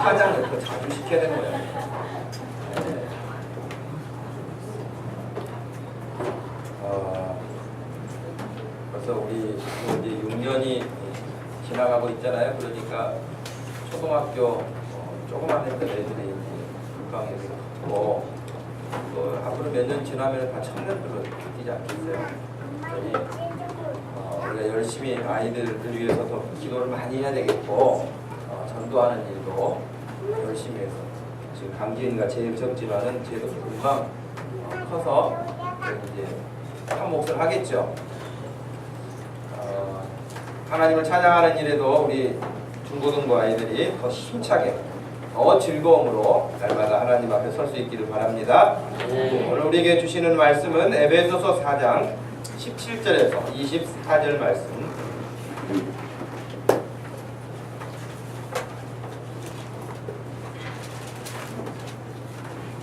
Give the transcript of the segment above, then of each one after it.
차장을 더 자주 시켜야 되는 거예요. 벌써 우리 이제 6년이 지나가고 있잖아요. 그러니까 초등학교 조그만 애들 애들이 육강에서 또 앞으로 몇 년 지나면 다 청년들로 바뀌지 않겠어요. 그러니 우리가 열심히 아이들을 위해서 더 기도를 많이 해야 되겠고 전도하는 일도 열심히 해서 지금 강지은과 제일적지라는 제도 금방 커서 이제 한 몫을 하겠죠. 하나님을 찬양하는 일에도 우리 중고등부 아이들이 더 힘차게 더 즐거움으로 날마다 하나님 앞에 설 수 있기를 바랍니다. 오늘 우리에게 주시는 말씀은 에베소서 4장 17절에서 24절 말씀.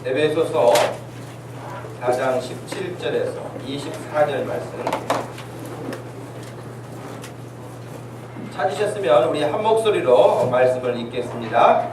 에베소서 4장 17절에서 24절 말씀 찾으셨으면 우리 한 목소리로 말씀을 읽겠습니다.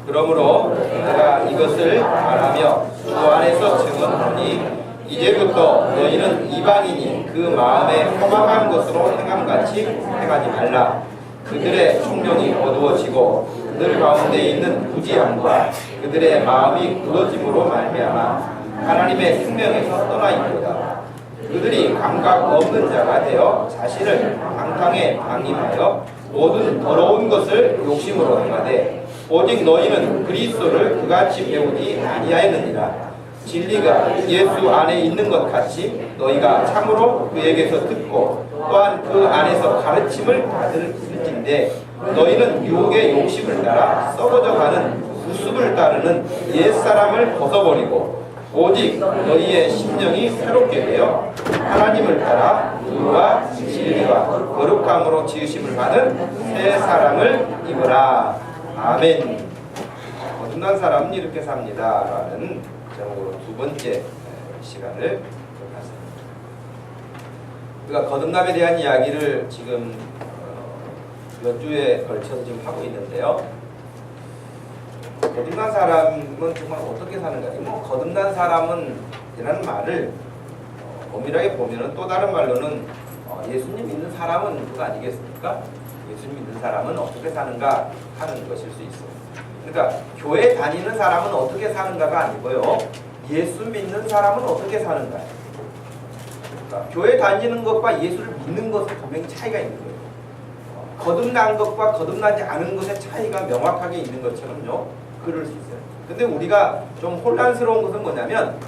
그러므로 내가 이것을 말하며 주 안에서 증언하니 이제부터 너희는 이방인이 그 마음에 험악한 것으로 행함같이 행하지 말라. 그들의 총명이 어두워지고 그들 가운데 있는 부지함과 그들의 마음이 굳어짐으로 말미암아 하나님의 생명에서 떠나 있도다. 그들이 감각 없는 자가 되어 자신을 방탕에 방임하여 모든 더러운 것을 욕심으로 행하되 오직 너희는 그리스도를 그같이 배우지 아니하였느니라. 진리가 예수 안에 있는 것 같이 너희가 참으로 그에게서 듣고 또한 그 안에서 가르침을 받을진대 너희는 유혹의 욕심을 따라 썩어져 가는 우습을 따르는 옛사람을 벗어버리고 오직 너희의 심령이 새롭게 되어 하나님을 따라 의와 진리와 거룩함으로 지으심을 받은 새 사람을 입으라. 아멘. 거듭난 사람은 이렇게 삽니다 라는 제목으로 두 번째 시간을 갖습니다. 우리가 거듭남에 대한 이야기를 지금 몇 주에 걸쳐서 지금 하고 있는데요. 거듭난 사람은 정말 어떻게 사는가? 거듭난 사람은 이라는 말을 엄밀하게 보면은 또 다른 말로는 예수님 믿는 사람은 누가 아니겠습니까? 예수님 믿는 사람은 어떻게 사는가 하는 것일 수 있어요. 그러니까 교회 다니는 사람은 어떻게 사는가가 아니고요. 예수 믿는 사람은 어떻게 사는가. 그러니까 교회 다니는 것과 예수를 믿는 것은 분명히 차이가 있는 거예요. 거듭난 것과 거듭나지 않은 것의 차이가 명확하게 있는 것처럼요. 그럴 수 있어요. 근데 우리가 좀 혼란스러운 것은 뭐냐면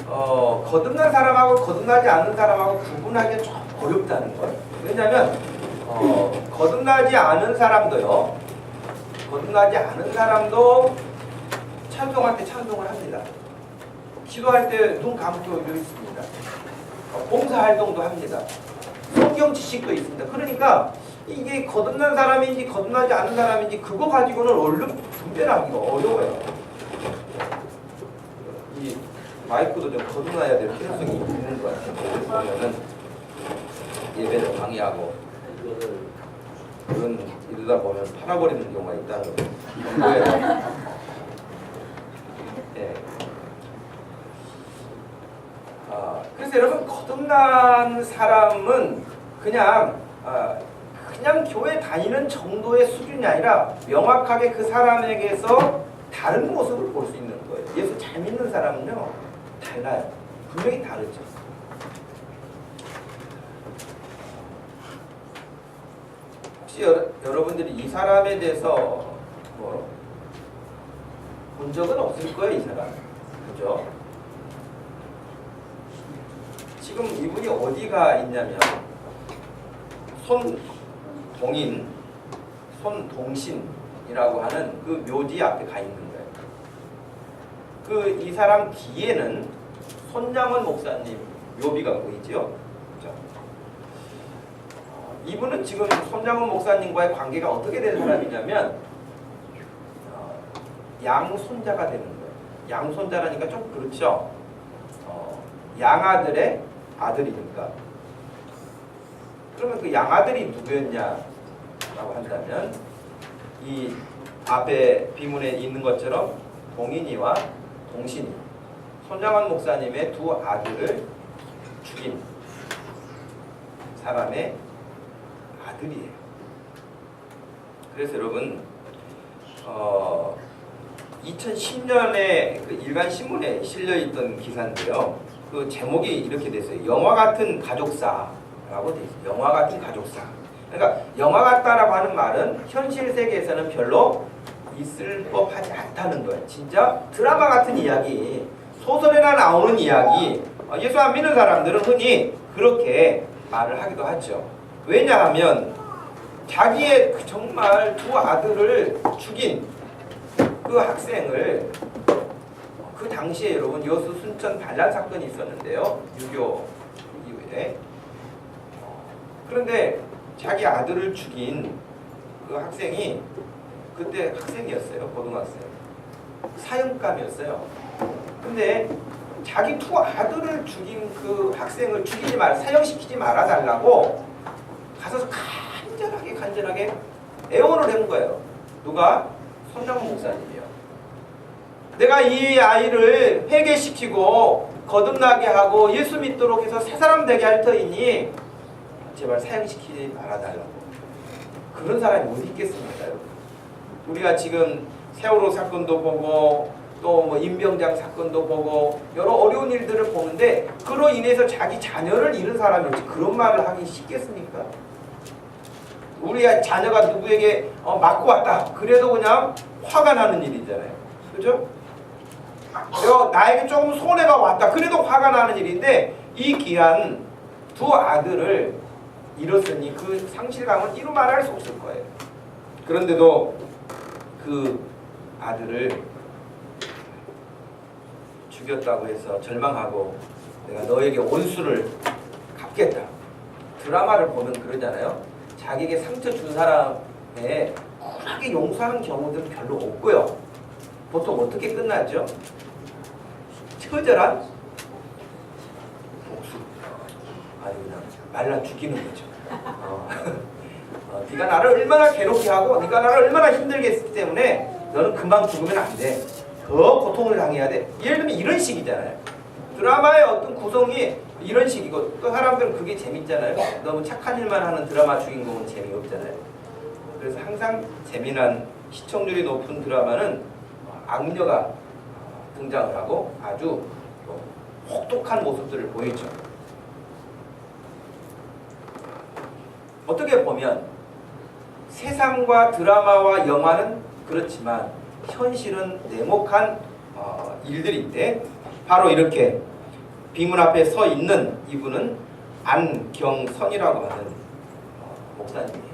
거듭난 사람하고 거듭나지 않은 사람하고 구분하기가 좀 어렵다는 거예요. 왜냐하면 거듭나지 않은 사람도요. 거듭나지 않은 사람도 찬송할 때 찬송을 합니다. 기도할 때 눈 감고 있습니다. 봉사활동도 합니다. 성경 지식도 있습니다. 그러니까 이게 거듭난 사람인지 거듭나지 않은 사람인지 그거 가지고는 얼른 분별하기가 어려워요. 이 마이크도 좀 거듭나야 될 필요성이 있는 것 같아요. 그러면은 예배를 방해하고 그런 이러다 보면 팔아버리는 경우가 있다는 거예요. 네. 그래서 여러분 거듭난 사람은 그냥 교회 다니는 정도의 수준이 아니라 명확하게 그 사람에게서 다른 모습을 볼 수 있는 거예요. 예수 잘 믿는 사람은요 달라요. 분명히 다르죠. 혹시 여러분들이 이 사람에 대해서 본 적은 없을 거예요, 이 사람. 그죠? 지금 이분이 어디가 있냐면 손동신이라고 하는 그 묘지 앞에 가 있는 거예요. 이 사람 뒤에는 손장원 목사님 묘비가 보이죠? 그렇죠? 이분은 지금 손장원 목사님과의 관계가 어떻게 된 사람이냐면 양손자가 되는 거예요. 양손자라니까 좀 그렇죠? 양아들의 아들이니까. 그러면 그 양아들이 누구였냐라고 한다면 이 앞에 비문에 있는 것처럼 동인이와 동신이 손장원 목사님의 두 아들을 죽인 사람의 아들이에요. 그래서 여러분 2010년에 그 일간신문에 실려있던 기사인데요. 그 제목이 이렇게 됐어요. 영화 같은 가족사라고 돼 있어요. 영화 같은 가족사. 그러니까 영화 같다라고 하는 말은 현실 세계에서는 별로 있을 법하지 않다는 거예요. 진짜 드라마 같은 이야기, 소설에나 나오는 이야기, 예수 안 믿는 사람들은 흔히 그렇게 말을 하기도 하죠. 왜냐하면 자기의 정말 두 아들을 죽인 그 학생을 그 당시에 여러분 여수 순천 반란 사건이 있었는데요. 유교 이후에. 그런데 자기 아들을 죽인 그 학생이 그때 학생이었어요. 고등학생. 사형감이었어요. 근데 자기 두 아들을 죽인 그 학생을 사형시키지 말아달라고 가서 간절하게 애원을 한 거예요. 누가? 손장원 목사님이요. 내가 이 아이를 회개시키고 거듭나게 하고 예수 믿도록 해서 새 사람 되게 할 터이니 제발 사형시키지 말아달라고. 그런 사람이 어디 있겠습니까? 우리가 지금 세월호 사건도 보고 또 뭐 임병장 사건도 보고 여러 어려운 일들을 보는데 그로 인해서 자기 자녀를 잃은 사람이 어찌 그런 말을 하기 쉽겠습니까? 우리 자녀가 누구에게 맞고 왔다. 그래도 그냥 화가 나는 일이잖아요. 그죠? 나에게 조금 손해가 왔다. 그래도 화가 나는 일인데 이 귀한 두 아들을 잃었으니 그 상실감은 이루 말할 수 없을 거예요. 그런데도 그 아들을 죽였다고 해서 절망하고 내가 너에게 온수를 갚겠다. 드라마를 보면 그러잖아요. 자기에게 상처 준 사람에 쿨하게 용서하는 경우들은 별로 없고요. 보통 어떻게 끝나죠? 처절한 복수. 아니 그냥 말라 죽이는 거죠. 네가 나를 얼마나 괴롭게 하고 네가 나를 얼마나 힘들게 했기 때문에 너는 금방 죽으면 안 돼. 더 고통을 당해야 돼. 예를 들면 이런 식이잖아요. 드라마의 어떤 구성이 이런 식이고 또 사람들은 그게 재밌잖아요. 너무 착한 일만 하는 드라마 주인공은 재미없잖아요. 그래서 항상 재미난 시청률이 높은 드라마는 악녀가 등장을 하고 아주 혹독한 모습들을 보이죠. 어떻게 보면 세상과 드라마와 영화는 그렇지만 현실은 냉혹한 일들인데 바로 이렇게 비문 앞에 서 있는 이분은 안경선이라고 하는 목사님이에요.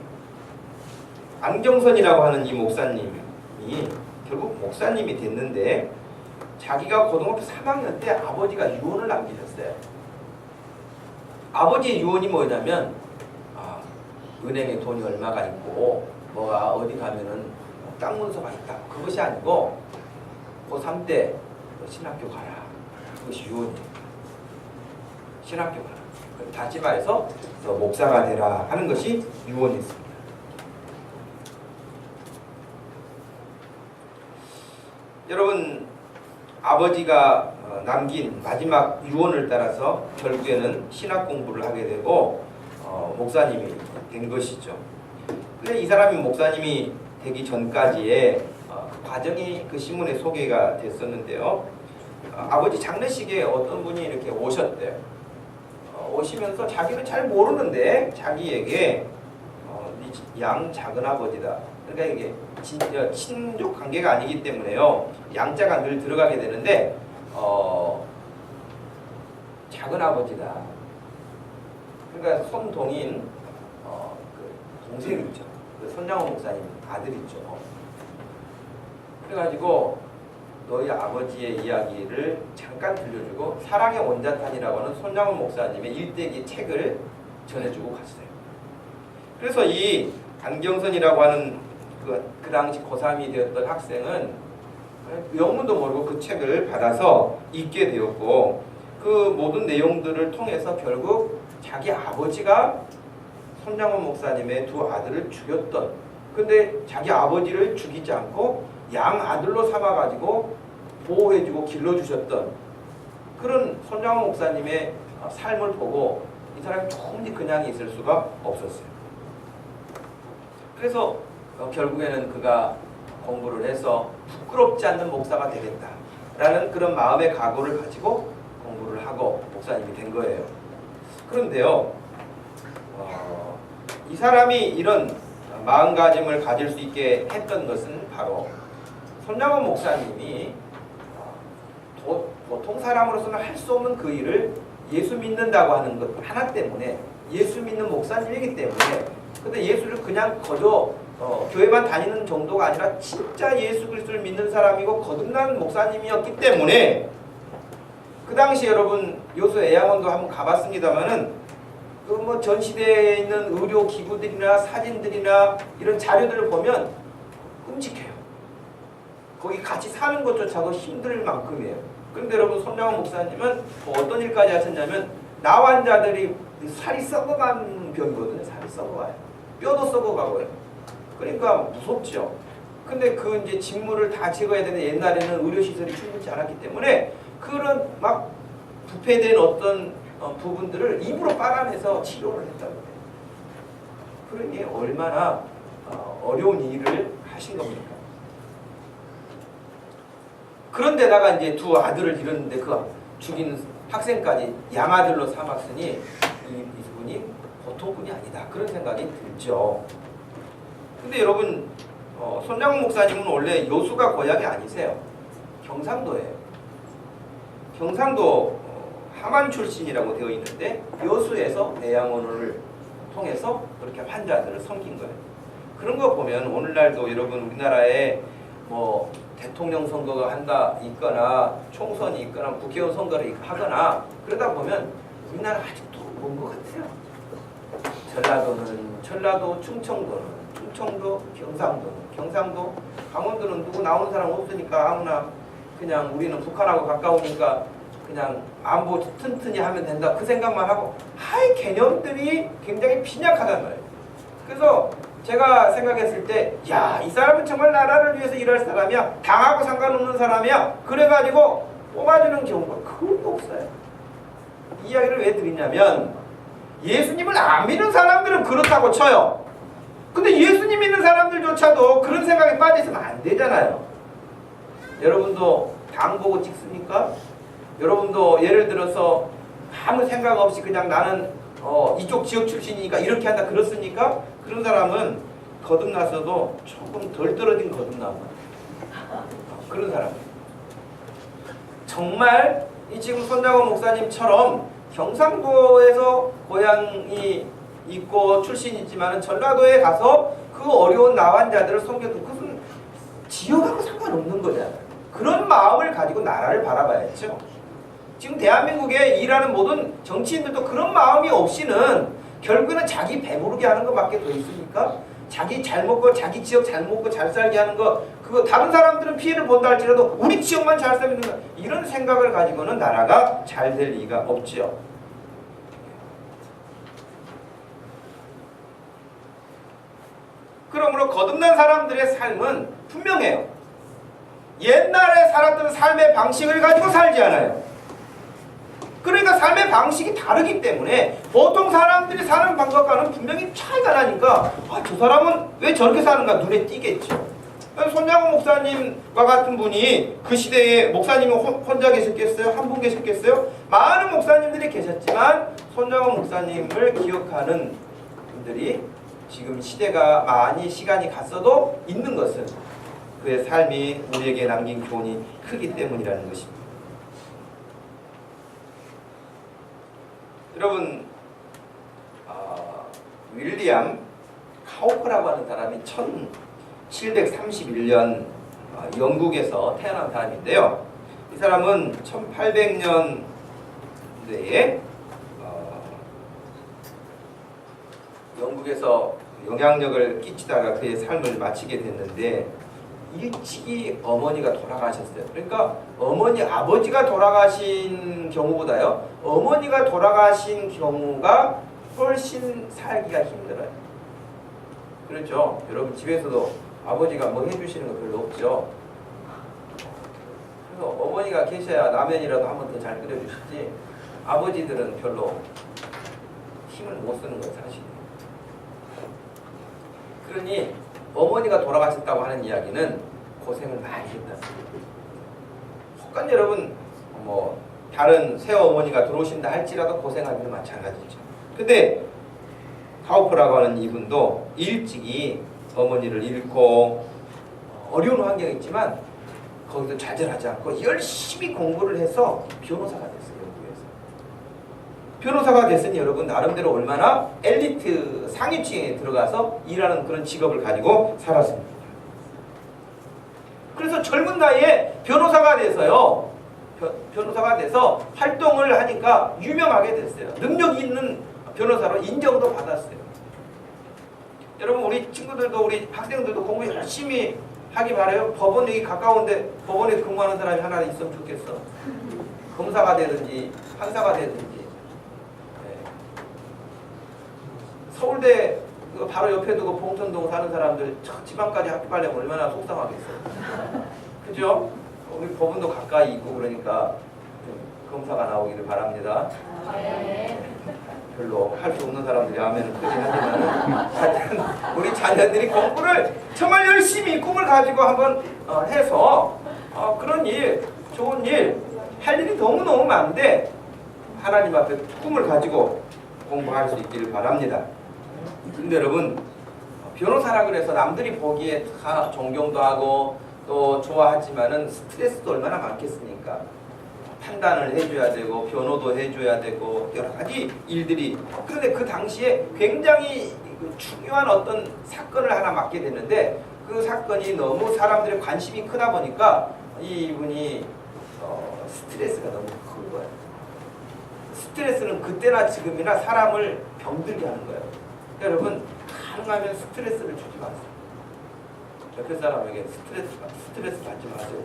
안경선이라고 하는 이 목사님이 결국 목사님이 됐는데 자기가 고등학교 3학년 때 아버지가 유언을 남기셨어요. 아버지의 유언이 뭐냐면 은행에 돈이 얼마가 있고 뭐가 어디 가면은 땅 문서가 있다. 그것이 아니고 고3 때 신학교 가라. 그것이 유언이에요. 신학교 가라. 다시 말해서 목사가 되라 하는 것이 유언이었습니다. 여러분, 아버지가 남긴 마지막 유언을 따라서 결국에는 신학 공부를 하게 되고 목사님이 된 것이죠. 근데 이 사람이 목사님이 되기 전까지의 그 과정이 그 신문에 소개가 됐었는데요. 아버지 장례식에 어떤 분이 이렇게 오셨대요. 오시면서 자기는 잘 모르는데 자기에게 양 작은아버지다. 그러니까 이게 친족 관계가 아니기 때문에요. 양자가 늘 들어가게 되는데 작은아버지다. 그러니까 손동인 그 동생 있죠. 그 손장원 목사님 아들 있죠. 그래가지고 너희 아버지의 이야기를 잠깐 들려주고 사랑의 원자탄이라고 하는 손장원 목사님의 일대기 책을 전해주고 갔어요. 그래서 이 안경선이라고 하는 그 당시 고3이 되었던 학생은 영문도 모르고 그 책을 받아서 읽게 되었고 그 모든 내용들을 통해서 결국 자기 아버지가 손장원 목사님의 두 아들을 죽였던, 근데 자기 아버지를 죽이지 않고 양 아들로 삼아가지고 보호해주고 길러주셨던 그런 손장원 목사님의 삶을 보고 이 사람이 조금씩 그냥 있을 수가 없었어요. 그래서 결국에는 그가 공부를 해서 부끄럽지 않는 목사가 되겠다라는 그런 마음의 각오를 가지고 공부를 하고 목사님이 된 거예요. 그런데요, 이 사람이 이런 마음가짐을 가질 수 있게 했던 것은 바로 손장원 목사님이 보통 사람으로서는 할 수 없는 그 일을 예수 믿는다고 하는 것 하나 때문에, 예수 믿는 목사님이기 때문에, 근데 예수를 그냥 거저 교회만 다니는 정도가 아니라 진짜 예수 그리스도를 믿는 사람이고 거듭난 목사님이었기 때문에 그 당시 여러분 요소 애양원도 한번 가봤습니다만은 그 뭐 전 시대에 있는 의료 기구들이나 사진들이나 이런 자료들을 보면 끔찍해요. 거기 같이 사는 것조차도 힘들 만큼이에요. 그런데 여러분 손장원 목사님은 어떤 일까지 하셨냐면 나 환자들이 살이 썩어가는 병이거든요. 살이 썩어가요. 뼈도 썩어가고요. 그러니까 무섭죠. 근데 그 이제 직무를 다 제거해야 되는데 옛날에는 의료시설이 충분치 않았기 때문에 그런 막 부패된 어떤 부분들을 입으로 빨아내서 치료를 했다고 해요. 그러니 얼마나 어려운 일을 하신 겁니까? 그런데다가 이제 두 아들을 잃었는데 그 죽인 학생까지 양아들로 삼았으니 이분이 보통 분이 아니다. 그런 생각이 들죠. 근데 여러분 손장원 목사님은 원래 여수가 고향이 아니세요. 경상도예요. 경상도 함안 출신이라고 되어 있는데 여수에서 내양원을 통해서 그렇게 환자들을 섬긴 거예요. 그런 거 보면 오늘날도 여러분 우리나라에 뭐 대통령 선거가 있거나 총선이 있거나 국회의원 선거를 하거나 그러다 보면 우리나라 아직도 먼 것 같아요. 전라도는 전라도, 충청도는 충청도, 경상도, 강원도는 누구 나오는 사람 없으니까 아무나 그냥 우리는 북한하고 가까우니까 그냥 안보 튼튼히 하면 된다 그 생각만 하고 개념들이 굉장히 빈약하단 말이에요. 그래서 제가 생각했을 때 야, 이 사람은 정말 나라를 위해서 일할 사람이야. 당하고 상관없는 사람이야. 그래가지고 뽑아주는 경우가 거의 없어요. 이 이야기를 왜 드리냐면 예수님을 안 믿는 사람들은 그렇다고 쳐요. 근데 예수님 믿는 사람들조차도 그런 생각에 빠져있으면 안 되잖아요. 여러분도 당 보고 찍습니까? 여러분도 예를 들어서 아무 생각 없이 그냥 나는 이쪽 지역 출신이니까 이렇게 한다 그렇습니까? 그런 사람은 거듭나서도 조금 덜 떨어진 거듭나고 그런 사람. 정말 이 지금 손장원 목사님처럼 경상도에서 고향이 있고 출신이지만 전라도에 가서 그 어려운 나환자들을 섬겨도 그것은 지역하고 상관없는 거잖아요. 그런 마음을 가지고 나라를 바라봐야죠. 지금 대한민국에 일하는 모든 정치인들도 그런 마음이 없이는 결국에는 자기 배부르게 하는 것밖에 더 있습니까? 자기 잘 먹고 자기 지역 잘 먹고 잘 살게 하는 거, 그거 다른 사람들은 피해를 본다 할지라도 우리 지역만 잘 살면 된다, 이런 생각을 가지고는 나라가 잘 될 리가 없지요. 그러므로 거듭난 사람들의 삶은 분명해요. 옛날에 살았던 삶의 방식을 가지고 살지 않아요. 그러니까 삶의 방식이 다르기 때문에 보통 사람들이 사는 방법과는 분명히 차이가 나니까 저 사람은 왜 저렇게 사는가 눈에 띄겠죠. 손장원 목사님과 같은 분이 그 시대에 목사님은 혼자 계셨겠어요? 한 분 계셨겠어요? 많은 목사님들이 계셨지만 손장원 목사님을 기억하는 분들이 지금 시대가 많이 시간이 갔어도 있는 것은 그의 삶이 우리에게 남긴 교훈이 크기 때문이라는 것입니다. 여러분, 윌리엄 카우프라고 하는 사람이 1731년 영국에서 태어난 사람인데요. 이 사람은 1800년대에 영국에서 영향력을 끼치다가 그의 삶을 마치게 됐는데 일찍이 어머니가 돌아가셨어요. 그러니까 아버지가 돌아가신 경우보다요, 어머니가 돌아가신 경우가 훨씬 살기가 힘들어요. 그렇죠? 여러분 집에서도 아버지가 뭐 해주시는 거 별로 없죠. 그래서 어머니가 계셔야 라면이라도 한 번 더 잘 끓여주시지, 아버지들은 별로 힘을 못 쓰는 건 사실이에요. 그러니 어머니가 돌아가셨다고 하는 이야기는 고생을 많이 했다. 혹간 여러분 뭐 다른 새어머니가 들어오신다 할지라도 고생하기는 마찬가지죠. 근데 카우프라고 하는 이분도 일찍이 어머니를 잃고 어려운 환경이 있지만 거기서 좌절하지 않고 열심히 공부를 해서 변호사가 됐어요. 영국에서. 변호사가 됐으니 여러분 나름대로 얼마나 엘리트 상위층에 들어가서 일하는 그런 직업을 가지고 살았습니다. 그래서 젊은 나이에 변호사가 돼서요, 변호사가 돼서 활동을 하니까 유명하게 됐어요. 능력이 있는 변호사로 인정도 받았어요. 여러분 우리 친구들도 우리 학생들도 공부 열심히 하기 바라요. 법원이 가까운데 법원에 근무하는 사람이 하나 있으면 좋겠어. 검사가 되든지 판사가 되든지. 서울대 바로 옆에 두고 봉천동 사는 사람들 지방까지 학교 가려면 얼마나 속상하겠어요. 그죠? 우리 법원도 가까이 있고 그러니까 검사가 나오기를 바랍니다. 별로 할 수 없는 사람들이 하면 크게 하지만 하여튼 우리 자녀들이 공부를 정말 열심히 꿈을 가지고 한번 해서 그런 일, 좋은 일 할 일이 너무너무 많은데 하나님 앞에 꿈을 가지고 공부할 수 있기를 바랍니다. 근데 여러분 변호사라 그래서 남들이 보기에 다 존경도 하고 또 좋아하지만은 스트레스도 얼마나 많겠습니까? 판단을 해줘야 되고 변호도 해줘야 되고 여러 가지 일들이. 그런데 그 당시에 굉장히 중요한 어떤 사건을 하나 맡게 됐는데 그 사건이 너무 사람들의 관심이 크다 보니까 이분이 스트레스가 너무 큰 거예요. 스트레스는 그때나 지금이나 사람을 병들게 하는 거예요. 그러니까 여러분 가능하면 스트레스를 주지 마세요. 옆에 사람에게 스트레스 받지 마세요.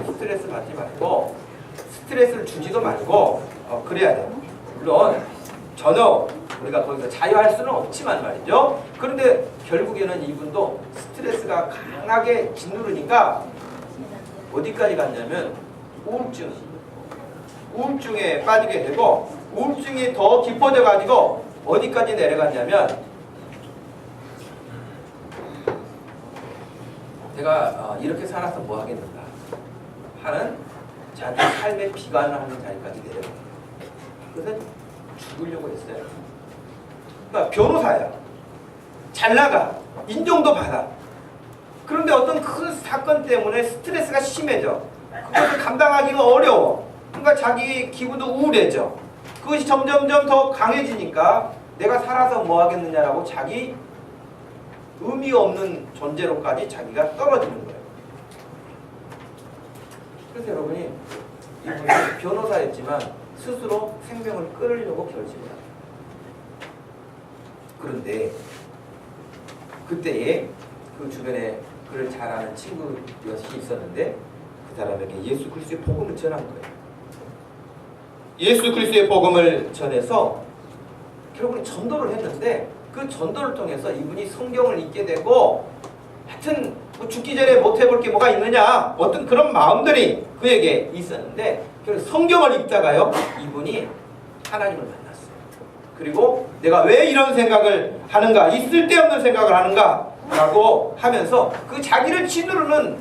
스트레스 받지 말고 스트레스를 주지도 말고 그래야 돼요. 물론 전혀 우리가 거기서 자유할 수는 없지만 말이죠. 그런데 결국에는 이분도 스트레스가 강하게 짓누르니까 어디까지 갔냐면 우울증에 빠지게 되고 우울증이 더 깊어져 가지고 어디까지 내려갔냐면 내가 이렇게 살아서 뭐 하겠는가 하는 자기 삶의 비관을 하는 자리까지 내려갑니다. 그래서 죽으려고 했어요. 그러니까 변호사야. 잘 나가. 인정도 받아. 그런데 어떤 큰 사건 때문에 스트레스가 심해져. 그것을 감당하기가 어려워. 그러니까 자기 기분도 우울해져. 그것이 점점점 더 강해지니까 내가 살아서 뭐 하겠느냐라고 자기 의미 없는 존재로까지 자기가 떨어지는 거예요. 그래서 여러분이 이분이 변호사였지만 스스로 생명을 끊으려고 결심을 합니다. 그런데 그때에 그 주변에 그를 잘 아는 친구 여럿이 있었는데 그 사람에게 예수 그리스도의 복음을 전한 거예요. 예수 그리스도의 복음을 전해서 결국은 전도를 했는데 그 전도를 통해서 이분이 성경을 읽게 되고 하여튼 뭐 죽기 전에 못 해볼 게 뭐가 있느냐 어떤 그런 마음들이 그에게 있었는데 결국 성경을 읽다가요 이분이 하나님을 만났어요. 그리고 내가 왜 이런 생각을 하는가 이 쓸데없는 생각을 하는가 라고 하면서 그 자기를 짓누르는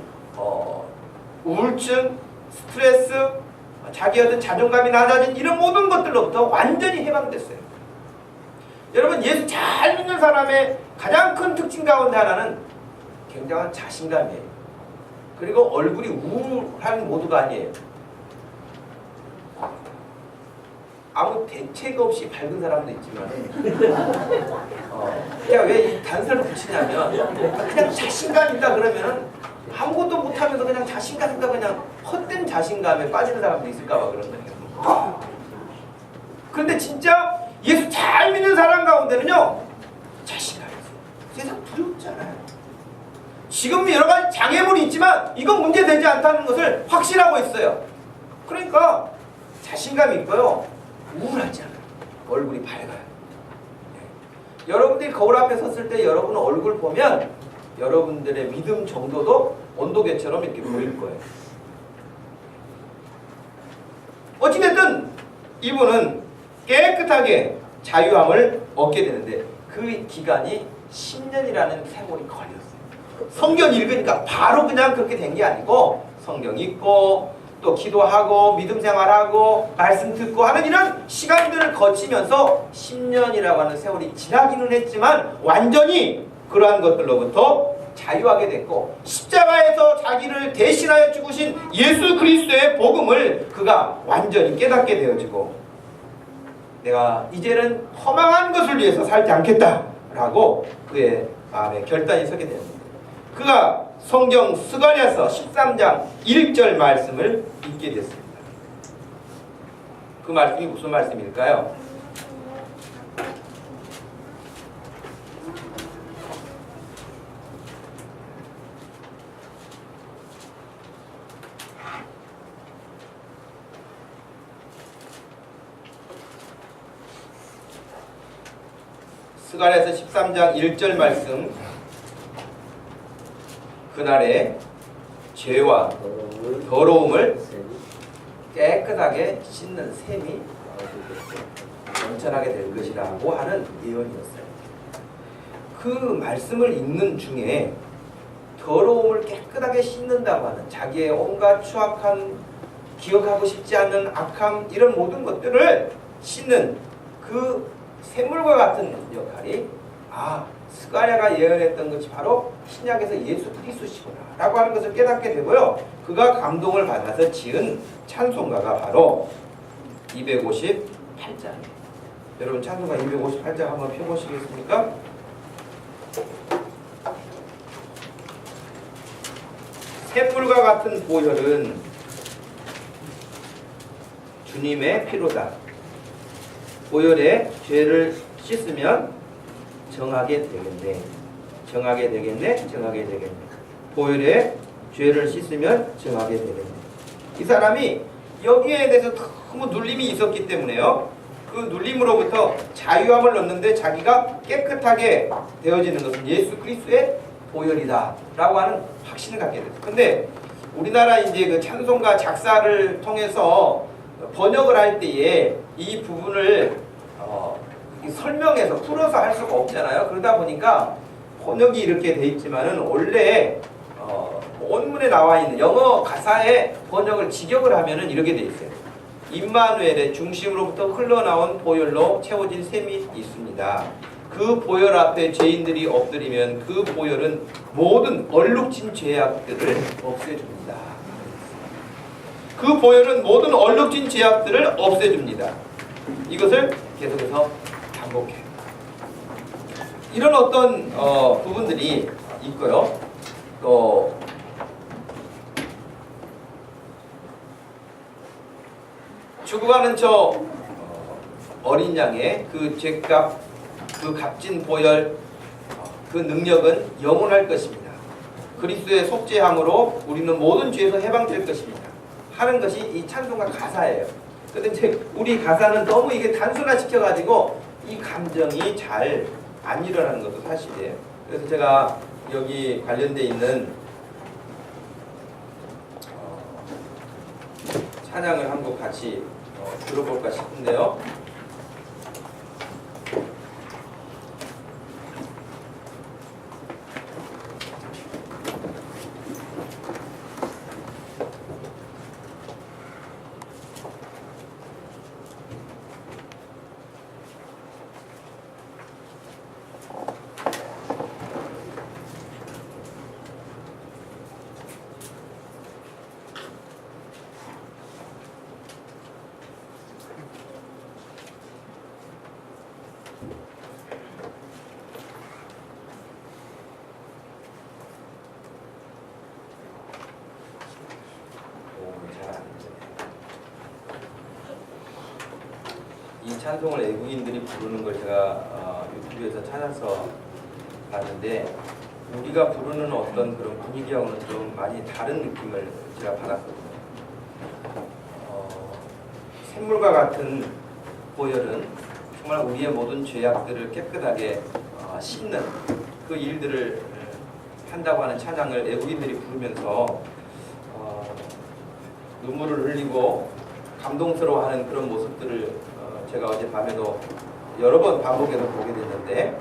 우울증, 스트레스, 자기 어떤 자존감이 낮아진 이런 모든 것들로부터 완전히 해방됐어요. 여러분 예수 잘 믿는 사람의 가장 큰 특징 가운데 하나는 굉장한 자신감이에요. 그리고 얼굴이 우울한 모두가 아니에요. 아무 대책 없이 밝은 사람도 있지만 그냥 왜 이 단서를 붙이냐면 그냥 자신감 있다 그러면은 아무것도 못하면서 그냥 자신감 있다 그냥 헛된 자신감에 빠지는 사람도 있을까봐 그런 거예요. 그런데 진짜 예수 잘 믿는 사람 가운데는요 자신감이 있어요. 세상 두렵잖아요. 지금 여러 가지 장애물이 있지만 이건 문제되지 않다는 것을 확신하고 있어요. 그러니까 자신감이 있고요. 우울하지 않아요. 얼굴이 밝아요. 네. 여러분들이 거울 앞에 섰을 때 여러분 얼굴 보면 여러분들의 믿음 정도도 온도계처럼 이렇게 보일 거예요. 어찌됐든 이분은 깨끗하게 자유함을 얻게 되는데 그 기간이 10년이라는 세월이 걸렸어요. 성경 읽으니까 바로 그냥 그렇게 된 게 아니고 성경 읽고 또 기도하고 믿음 생활하고 말씀 듣고 하는 이런 시간들을 거치면서 10년이라고 하는 세월이 지나기는 했지만 완전히 그러한 것들로부터 자유하게 됐고 십자가에서 자기를 대신하여 죽으신 예수 그리스도의 복음을 그가 완전히 깨닫게 되어지고 내가 이제는 허망한 것을 위해서 살지 않겠다라고 그의 마음에 결단이 서게 됩니다. 그가 성경 스가랴서 13장 1절 말씀을 읽게 됐습니다. 그 말씀이 무슨 말씀일까요? 스가랴서 13장 1절 말씀 그날에 죄와 더러움을 깨끗하게 씻는 셈이 넘쳐나게 될 것이라고 하는 예언이었어요. 그 말씀을 읽는 중에 더러움을 깨끗하게 씻는다고 하는 자기의 온갖 추악한 기억하고 싶지 않는 악함 이런 모든 것들을 씻는 그 샘물과 같은 역할이 스가랴가 예언했던 것이 바로 신약에서 예수 그리스도시구나 라고 하는 것을 깨닫게 되고요. 그가 감동을 받아서 지은 찬송가가 바로 258장이에요. 여러분 찬송가 258장 한번 펴보시겠습니까? 샘물과 같은 보혈은 주님의 피로다. 보혈에 죄를 씻으면 정하게 되겠네. 정하게 되겠네. 정하게 되겠네. 보혈에 죄를 씻으면 정하게 되겠네. 이 사람이 여기에 대해서 너무 눌림이 있었기 때문에요. 그 눌림으로부터 자유함을 얻는데 자기가 깨끗하게 되어지는 것은 예수 그리스도의 보혈이다 라고 하는 확신을 갖게 됐어요. 근데 우리나라 이제 그 찬송가 작사를 통해서 번역을 할 때에 이 부분을 설명해서 풀어서 할 수가 없잖아요. 그러다 보니까 번역이 이렇게 돼 있지만은 원래 원문에 나와 있는 영어 가사의 번역을 직역을 하면은 이렇게 돼 있어요. 임마누엘의 중심으로부터 흘러나온 보혈로 채워진 셈이 있습니다. 그 보혈 앞에 죄인들이 엎드리면 그 보혈은 모든 얼룩진 죄악들을 없애줍니다. 그 보혈은 모든 얼룩진 죄악들을 없애줍니다. 이것을 계속해서 반복해요. 이런 어떤 부분들이 있고요. 또 죽어가는 저 어린 양의 그 죄값, 그 값진 보혈, 그 능력은 영원할 것입니다. 그리스도의 속죄함으로 우리는 모든 죄에서 해방될 것입니다. 하는 것이 이 찬송가 가사예요. 근데 이제 우리 가사는 너무 이게 단순화시켜가지고 이 감정이 잘 안 일어나는 것도 사실이에요. 그래서 제가 여기 관련돼 있는 찬양을 한 곡 같이 들어볼까 싶은데요. 이 찬송을 외국인들이 부르는 걸 제가 유튜브에서 찾아서 봤는데 우리가 부르는 어떤 그런 분위기하고는 좀 많이 다른 느낌을 제가 받았거든요. 샘물과 같은 보혈은 정말 우리의 모든 죄악들을 깨끗하게 씻는 그 일들을 한다고 하는 찬양을 외국인들이 부르면서 눈물을 흘리고 감동스러워하는 그런 모습들을 제가 어젯밤에도 여러 번 반복해서 보게 됐는데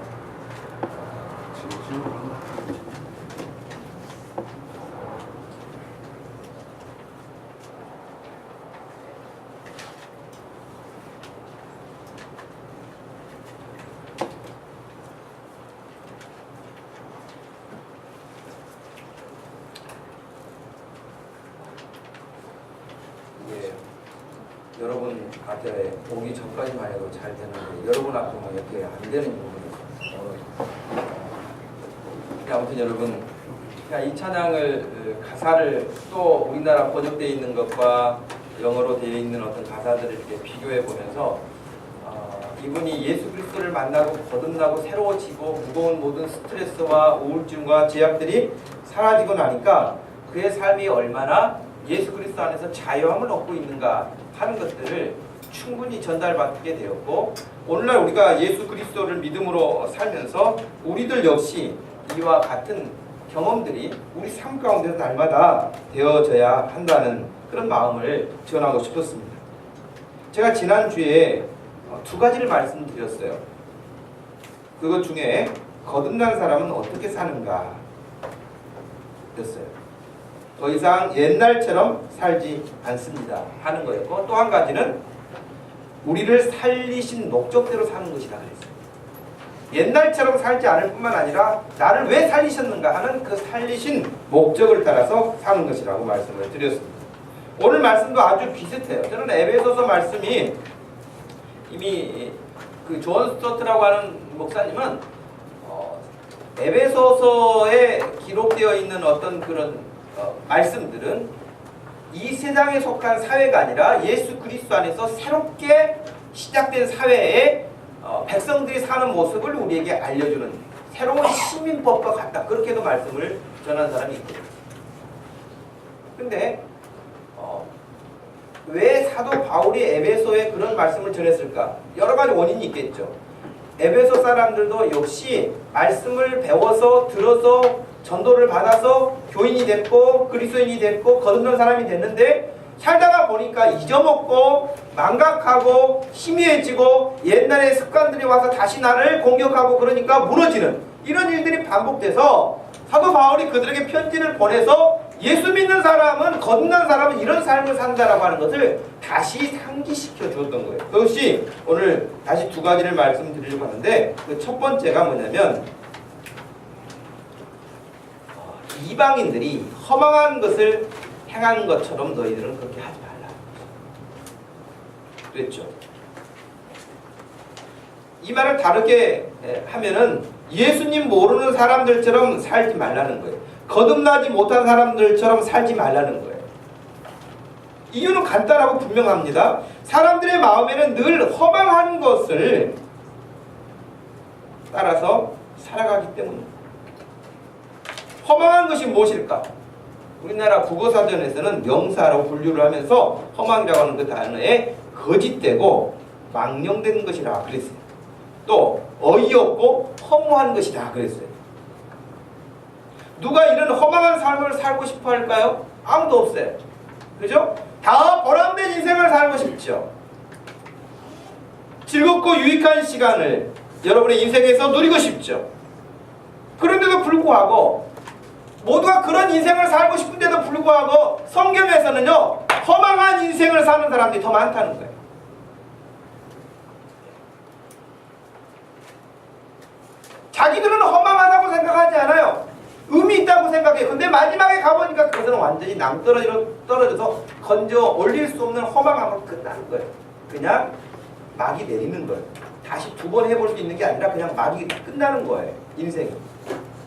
여러분한테 오기 전까지만 해도 잘 되는데 여러분 앞에만 이렇게 안 되는 부분이 있어요. 아무튼 여러분 이 찬양을 가사를 또 우리나라 번역되어 있는 것과 영어로 되어 있는 어떤 가사들을 이렇게 비교해 보면서 이분이 예수 그리스도를 만나고 거듭나고 새로워지고 무거운 모든 스트레스와 우울증과 제약들이 사라지고 나니까 그의 삶이 얼마나 예수 그리스도 안에서 자유함을 얻고 있는가 하는 것들을 충분히 전달받게 되었고 오늘날 우리가 예수 그리스도를 믿음으로 살면서 우리들 역시 이와 같은 경험들이 우리 삶 가운데서 날마다 되어져야 한다는 그런 마음을 전하고 싶었습니다. 제가 지난주에 두 가지를 말씀드렸어요. 그것 중에 거듭난 사람은 어떻게 사는가 였어요. 더 이상 옛날처럼 살지 않습니다 하는 거였고 또 한 가지는 우리를 살리신 목적대로 사는 것이다 그랬어요. 옛날처럼 살지 않을 뿐만 아니라 나를 왜 살리셨는가 하는 그 살리신 목적을 따라서 사는 것이라고 말씀을 드렸습니다. 오늘 말씀도 아주 비슷해요. 저는 에베소서 말씀이 이미 그 존 스토트라고 하는 목사님은 에베소서에 기록되어 있는 어떤 그런 말씀들은 이 세상에 속한 사회가 아니라 예수 그리스도 안에서 새롭게 시작된 사회에 백성들이 사는 모습을 우리에게 알려주는 새로운 시민법과 같다. 그렇게도 말씀을 전한 사람이 있거든요. 근데 왜 사도 바울이 에베소에 그런 말씀을 전했을까? 여러 가지 원인이 있겠죠. 에베소 사람들도 역시 말씀을 배워서 들어서 전도를 받아서 교인이 됐고 그리스도인이 됐고 거듭난 사람이 됐는데 살다가 보니까 잊어먹고 망각하고 희미해지고 옛날의 습관들이 와서 다시 나를 공격하고 그러니까 무너지는 이런 일들이 반복돼서 사도 바울이 그들에게 편지를 보내서 예수 믿는 사람은 거듭난 사람은 이런 삶을 산다라고 하는 것을 다시 상기시켜 주었던 거예요. 그것이 오늘 다시 두 가지를 말씀드리려고 하는데 그 첫 번째가 뭐냐면 이방인들이 허망한 것을 행한 것처럼 너희들은 그렇게 하지 말라. 그랬죠. 이 말을 다르게 하면은 예수님 모르는 사람들처럼 살지 말라는 거예요. 거듭나지 못한 사람들처럼 살지 말라는 거예요. 이유는 간단하고 분명합니다. 사람들의 마음에는 늘 허망한 것을 따라서 살아가기 때문입니다. 허망한 것이 무엇일까? 우리나라 국어사전에서는 명사로 분류를 하면서 허망이라고 하는 그 단어에 거짓되고 망령된 것이라 그랬어요. 또 어이없고 허무한 것이다 그랬어요. 누가 이런 허망한 삶을 살고 싶어 할까요? 아무도 없어요. 그죠? 다 보람된 인생을 살고 싶죠. 즐겁고 유익한 시간을 여러분의 인생에서 누리고 싶죠. 그런데도 불구하고 모두가 그런 인생을 살고 싶은데도 불구하고 성경에서는요 허망한 인생을 사는 사람들이 더 많다는 거예요. 자기들은 허망하다고 생각하지 않아요. 의미 있다고 생각해요. 근데 마지막에 가보니까 그것은 완전히 떨어져서 건져 올릴 수 없는 허망함으로 끝나는 거예요. 그냥 막이 내리는 거예요. 다시 두 번 해볼 수 있는 게 아니라 그냥 막이 끝나는 거예요. 인생이.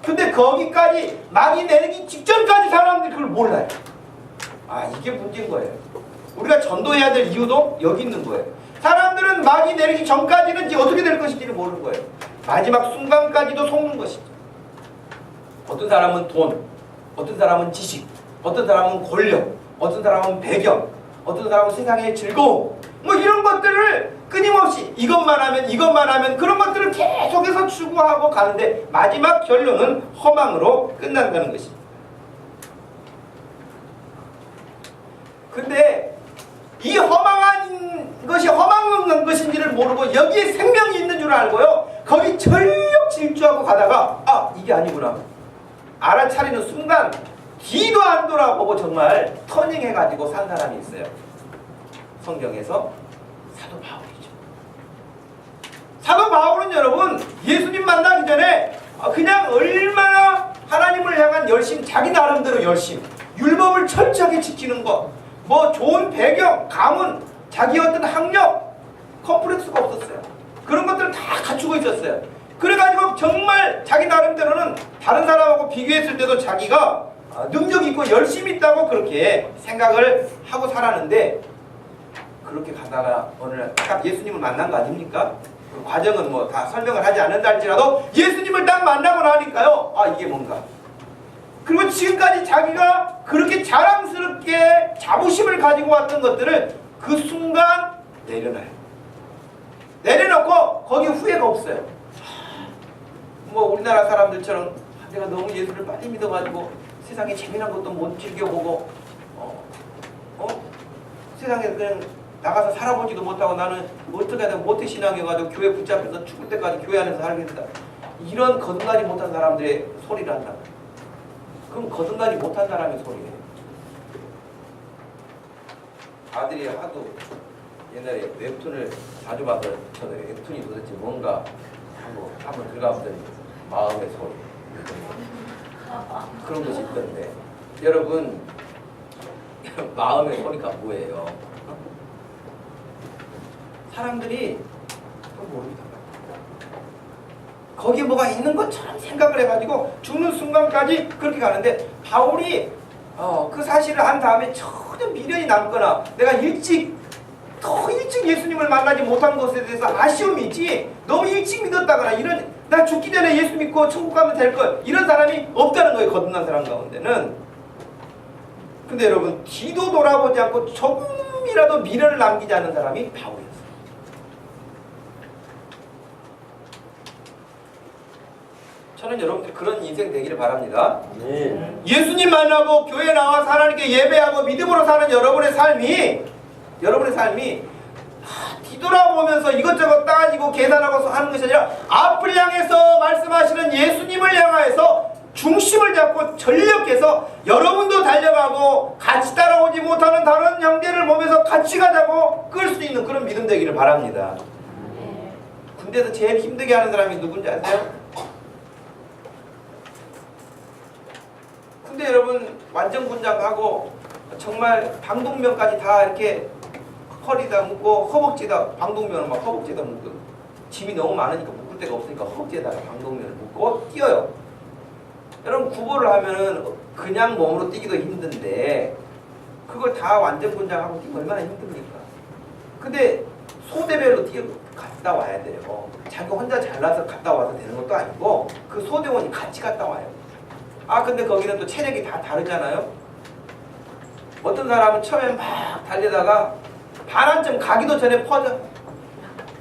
근데 거기까지 막이 내리기 직전까지 사람들이 그걸 몰라요. 아, 이게 문제인 거예요. 우리가 전도해야 될 이유도 여기 있는 거예요. 사람들은 막이 내리기 전까지는 어떻게 될 것인지를 모르는 거예요. 마지막 순간까지도 속는 것이죠. 어떤 사람은 돈, 어떤 사람은 지식, 어떤 사람은 권력, 어떤 사람은 배경, 어떤 사람은 세상의 즐거움, 뭐 이런 것들을 끊임없이 이것만 하면 그런 것들을 계속해서 추구하고 가는데 마지막 결론은 허망으로 끝난다는 것입니다. 근데 이 허망한 것이 허망한 것인지를 모르고 여기에 생명이 있는 줄 알고요 거기 전력 질주하고 가다가 아 이게 아니구나 알아차리는 순간 뒤도 안 돌아보고 정말 터닝해가지고 산 사람이 있어요. 성경에서 사도 바울이죠. 사도 바울은 여러분 예수님 만나기 전에 그냥 얼마나 하나님을 향한 열심, 자기 나름대로 열심, 율법을 철저하게 지키는 것, 뭐 좋은 배경, 가문, 자기 어떤 학력, 컴플렉스가 없었어요. 그런 것들을 다 갖추고 있었어요. 그래가지고 정말 자기 나름대로는 다른 사람하고 비교했을 때도 자기가 능력 있고 열심히 있다고 그렇게 생각을 하고 살았는데 그렇게 가다가 어느 날 딱 예수님을 만난 거 아닙니까? 그 과정은 뭐 다 설명을 하지 않는다 할지라도 예수님을 딱 만나고 나니까요 아 이게 뭔가 그리고 지금까지 자기가 그렇게 자랑스럽게 자부심을 가지고 왔던 것들을 그 순간 내려놔요. 내려놓고 거기에 후회가 없어요. 뭐 우리나라 사람들처럼 내가 너무 예수를 빨리 믿어가지고 세상에 재미난 것도 못 즐겨보고 세상에 그냥 나가서 살아보지도 못하고 나는 어떻게 하든 모태신앙해가지고 교회 붙잡혀서 죽을 때까지 교회 안에서 살겠다. 이런 거듭나지 못한 사람들의 소리를 한다. 그럼 거듭나지 못한 사람의 소리예요. 아들이 하도 옛날에 웹툰을 자주 봐서 저는 웹툰이 도대체 뭔가 한번 들어가보더니 마음의 소리 그런 것이 있던데 여러분 마음의 소리가 뭐예요? 사람들이 모릅니다. 거기에 뭐가 있는 것처럼 생각을 해가지고 죽는 순간까지 그렇게 가는데 바울이 그 사실을 한 다음에 전혀 미련이 남거나 내가 더 일찍 예수님을 만나지 못한 것에 대해서 아쉬움이 있지 너무 일찍 믿었다거나 이런 나 죽기 전에 예수 믿고 천국 가면 될 걸 이런 사람이 없다는 거예요. 거듭난 사람 가운데는. 근데 여러분 뒤도 돌아보지 않고 조금이라도 미련을 남기지 않은 사람이 바울이었어요. 저는 여러분들이 그런 인생 되기를 바랍니다. 네. 예수님 만나고 교회 나와서 하나님께 예배하고 믿음으로 사는 여러분의 삶이 뒤돌아보면서 이것저것 따지고 계산하고 하는 것이 아니라 앞을 향해서 말씀하시는 예수님을 향해서 중심을 잡고 전력해서 여러분도 달려가고 같이 따라오지 못하는 다른 형제를 보면서 같이 가자고 끌 수 있는 그런 믿음 되기를 바랍니다. 군대에서 제일 힘들게 하는 사람이 누군지 아세요? 근데 여러분 완전 군장하고 정말 방독면까지 다 이렇게 허리다 묶고 허벅지에다 방독면을 막 허벅지에다 묶고 짐이 너무 많으니까 묶을 데가 없으니까 허벅지에다가 방독면을 묶고 뛰어요. 여러분 구보를 하면은 그냥 몸으로 뛰기도 힘든데 그걸 다 완전 군장하고 뛰면 얼마나 힘듭니까? 근데 소대별로 갔다 와야 돼요. 자기 혼자 잘나서 갔다 와서 되는 것도 아니고 그 소대원이 같이 갔다 와요. 아 근데 거기는 또 체력이 다 다르잖아요. 어떤 사람은 처음에 막 달리다가 반환점 가기도 전에 퍼져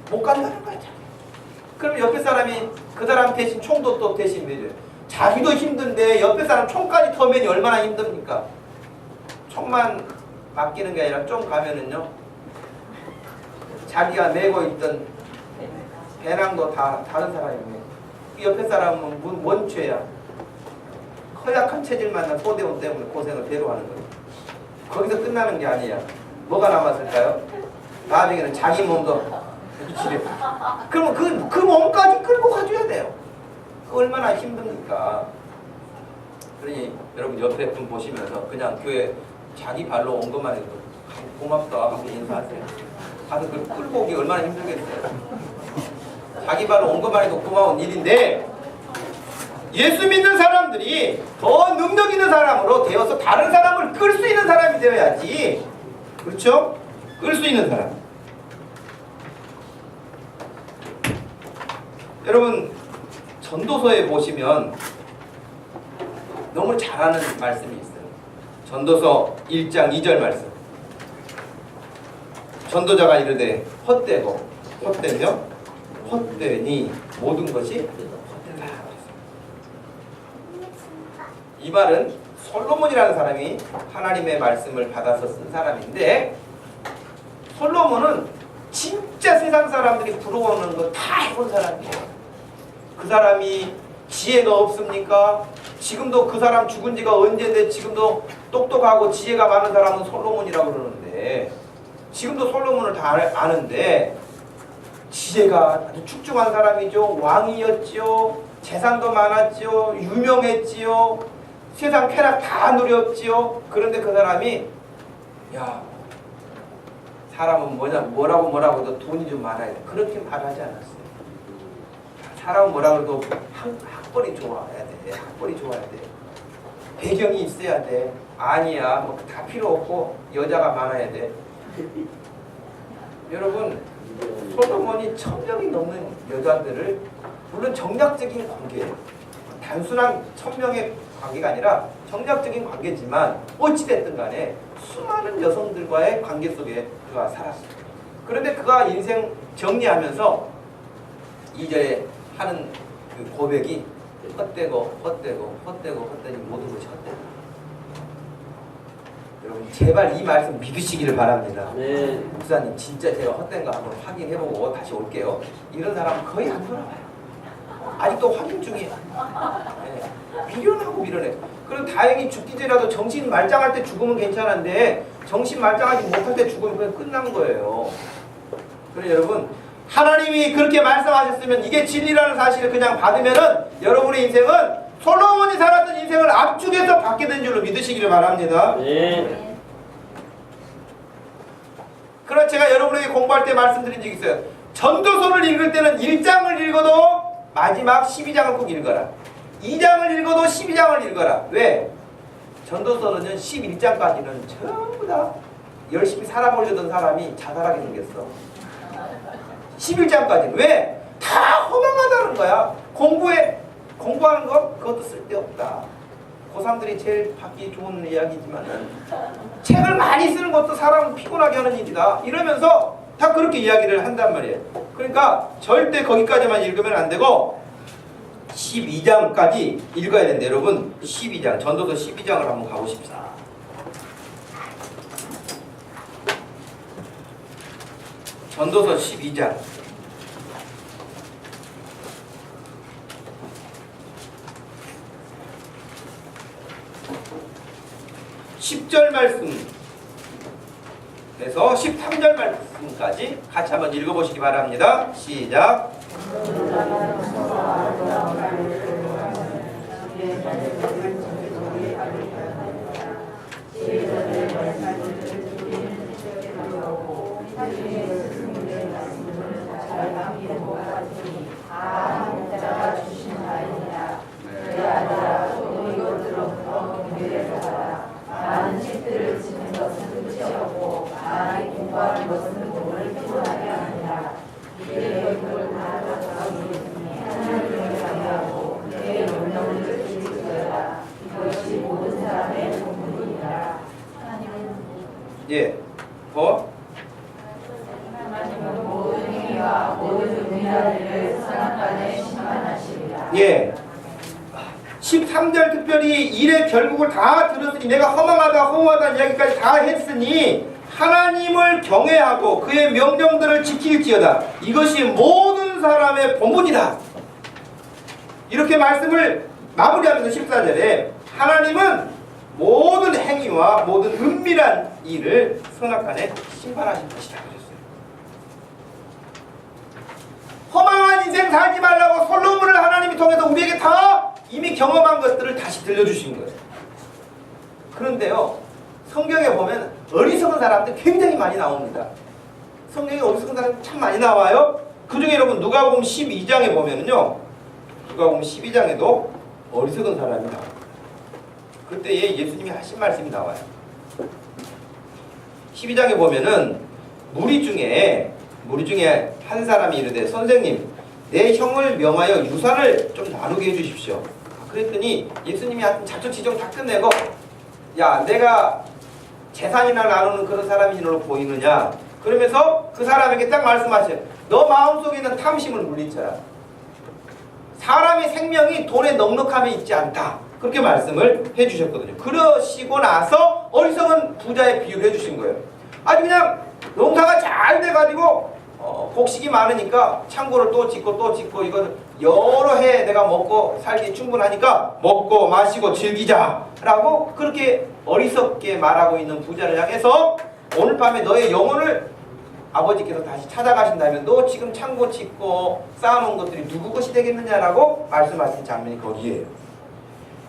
못 간다는 거야. 그럼 옆에 사람이 그 사람 대신 총도 또 대신 매줘요. 자기도 힘든데 옆에 사람 총까지 터면이 얼마나 힘듭니까? 총만 맡기는 게 아니라 좀 가면은요 자기가 메고 있던 배낭도 다 다른 사람이네. 그 옆에 사람은 뭔 죄야? 허약한 체질 만난 소대원 때문에 고생을 배로 하는 거예요. 거기서 끝나는 게 아니야. 뭐가 남았을까요? 나중에는 자기 몸도 미치래. 그러면 그 몸까지 끌고 가줘야 돼요. 그 얼마나 힘듭니까? 그러니 여러분 옆에 분 보시면서 그냥 교회 자기 발로 온 것만 해도 고맙다 하고 인사하세요. 가서 그 끌고 오기 얼마나 힘들겠어요. 자기 발로 온 것만 해도 고마운 일인데 예수 믿는 사람들이 더 능력 있는 사람으로 되어서 다른 사람을 끌 수 있는 사람이 되어야지. 그렇죠? 끌 수 있는 사람. 여러분 전도서에 보시면 너무 잘하는 말씀이 있어요. 전도서 1장 2절 말씀. 전도자가 이르되 헛되고 헛되며 헛되니 모든 것이 헛되다. 이 말은 솔로몬이라는 사람이 하나님의 말씀을 받아서 쓴 사람인데 솔로몬은 진짜 세상 사람들이 부러워하는 거 다 해본 사람이에요. 그 사람이 지혜가 없습니까? 지금도 그 사람 죽은 지가 언제인데 지금도 똑똑하고 지혜가 많은 사람은 솔로몬이라고 그러는데 지금도 솔로몬을 다 아는데 지혜가 아주 축중한 사람이죠. 왕이었지요. 재산도 많았지요. 유명했지요. 세상 쾌락 다 누렸지요. 그런데 그 사람이 야 사람은 뭐라고 해도 돈이 좀 많아야 돼. 그렇게 말하지 않았어요. 사람은 뭐라고 해도 학벌이 좋아야 돼. 학벌이 좋아야 돼. 배경이 있어야 돼. 아니야. 뭐 다 필요 없고 여자가 많아야 돼. 여러분 솔로몬이 1000명이 넘는 여자들을 물론 정략적인 관계예요. 단순한 1000명의 관계가 아니라 정략적인 관계지만 어찌됐든 간에 수많은 여성들과의 관계 속에 그가 살았어요. 그런데 그가 인생 정리하면서 2절에 하는 그 고백이 헛되고 헛되니 모든 것이 헛되다. 여러분 제발 이 말씀 믿으시기를 바랍니다. 네. 목사님 진짜 제가 헛된가 한번 확인해보고 다시 올게요. 이런 사람은 거의 안 돌아와요. 아직도 확인 중이에요. 네. 미련하고 미련해. 그럼 다행히 죽기 전이라도 정신 말짱할 때 죽으면 괜찮은데 정신 말짱하지 못할 때 죽으면 그냥 끝난 거예요. 그래 여러분 하나님이 그렇게 말씀하셨으면 이게 진리라는 사실을 그냥 받으면은 여러분의 인생은 솔로몬이 살았던 인생을 압축해서 받게 된 줄로 믿으시기를 바랍니다. 네. 그럼 제가 여러분에게 공부할 때 말씀드린 적이 있어요. 전도서를 읽을 때는 1장을 읽어도 마지막 12장을 꼭 읽어라. 2장을 읽어도 12장을 읽어라. 왜? 전도서는 11장까지는 전부 다 열심히 살아보려던 사람이 자살하게 생겼어. 11장까지는 왜? 다 허망하다는 거야. 공부하는 것 그것도 쓸데없다. 고3들이 제일 받기 좋은 이야기지만은 책을 많이 쓰는 것도 사람을 피곤하게 하는 일이다. 이러면서 다 그렇게 이야기를 한단 말이에요. 그러니까 절대 거기까지만 읽으면 안 되고 12장까지 읽어야 된다. 여러분 12장 전도서 12장을 한번 가보십시다. 전도서 12장 10절 말씀에서 13절 말씀까지 같이 한번 읽어보시기 바랍니다. 시작. 예, 예. 13절 특별히 일의 결국을 다 들었으니 내가 허망하다 이야기까지 다 했으니 하나님을 경외하고 그의 명령들을 지킬지어다. 이것이 모든 사람의 본분이다. 이렇게 말씀을 마무리하면서 14절에 하나님은 모든 행위와 모든 은밀한 일을 선악간에 심판하신 것이다. 허망한 인생 살지 말라고 솔로몬을 하나님이 통해서 우리에게 다 이미 경험한 것들을 다시 들려주신 거예요. 그런데요, 성경에 보면 어리석은 사람들 굉장히 많이 나옵니다. 성경에 어리석은 사람이 참 많이 나와요. 그 중에 여러분 누가복음 12장에 보면은요, 누가복음 12장에도 어리석은 사람이 나와요. 그때에 예수님이 하신 말씀이 나와요. 12장에 보면은 무리 중에 한 사람이 이르되 선생님 내 형을 명하여 유산을 좀 나누게 해주십시오. 그랬더니 예수님이 하여튼 자초지종 다 끝내고 야 내가 재산이나 나누는 그런 사람이로 보이느냐 그러면서 그 사람에게 딱 말씀하셔요. 너 마음속에 있는 탐심을 물리쳐라. 사람의 생명이 돈에 넉넉함에 있지 않다. 그렇게 말씀을 해주셨거든요. 그러시고 나서 어리석은 부자의 비유를 해주신 거예요. 아주 그냥 농사가 잘 돼가지고 곡식이 많으니까 창고를 또 짓고 이거 여러 해 내가 먹고 살기 충분하니까 먹고 마시고 즐기자라고 그렇게 어리석게 말하고 있는 부자를 향해서 오늘 밤에 너의 영혼을 아버지께서 다시 찾아가신다면 너 지금 창고 짓고 쌓아놓은 것들이 누구 것이 되겠느냐라고 말씀하신 장면이 거기에요.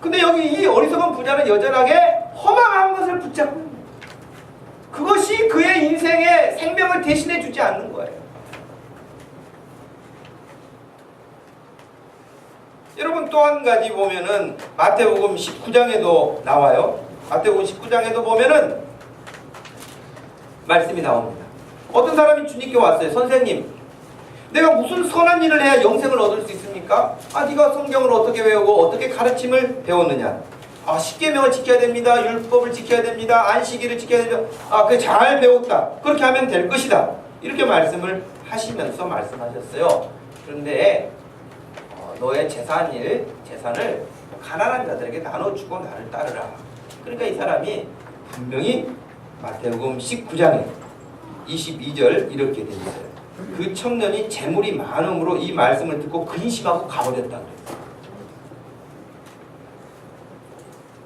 근데 여기 이 어리석은 부자는 여전하게 허망한 것을 붙잡고 그것이 그의 인생의 생명을 대신해 주지 않는 거예요. 여러분 또 한 가지 보면은 마태복음 19장에도 나와요. 마태복음 19장에도 보면은 말씀이 나옵니다. 어떤 사람이 주님께 왔어요. 선생님, 내가 무슨 선한 일을 해야 영생을 얻을 수 있습니까? 네가 성경을 어떻게 외우고 어떻게 가르침을 배웠느냐? 십계명을 지켜야 됩니다. 율법을 지켜야 됩니다. 안식일을 지켜야 됩니다. 그게 잘 배웠다. 그렇게 하면 될 것이다. 이렇게 말씀을 하시면서 말씀하셨어요. 그런데 너의 재산을 가난한 자들에게 나눠주고 나를 따르라. 그러니까 이 사람이 분명히 마태복음 19장에 22절 이렇게 돼 있어요. 그 청년이 재물이 많음으로 이 말씀을 듣고 근심하고 가버렸다고 그랬어요.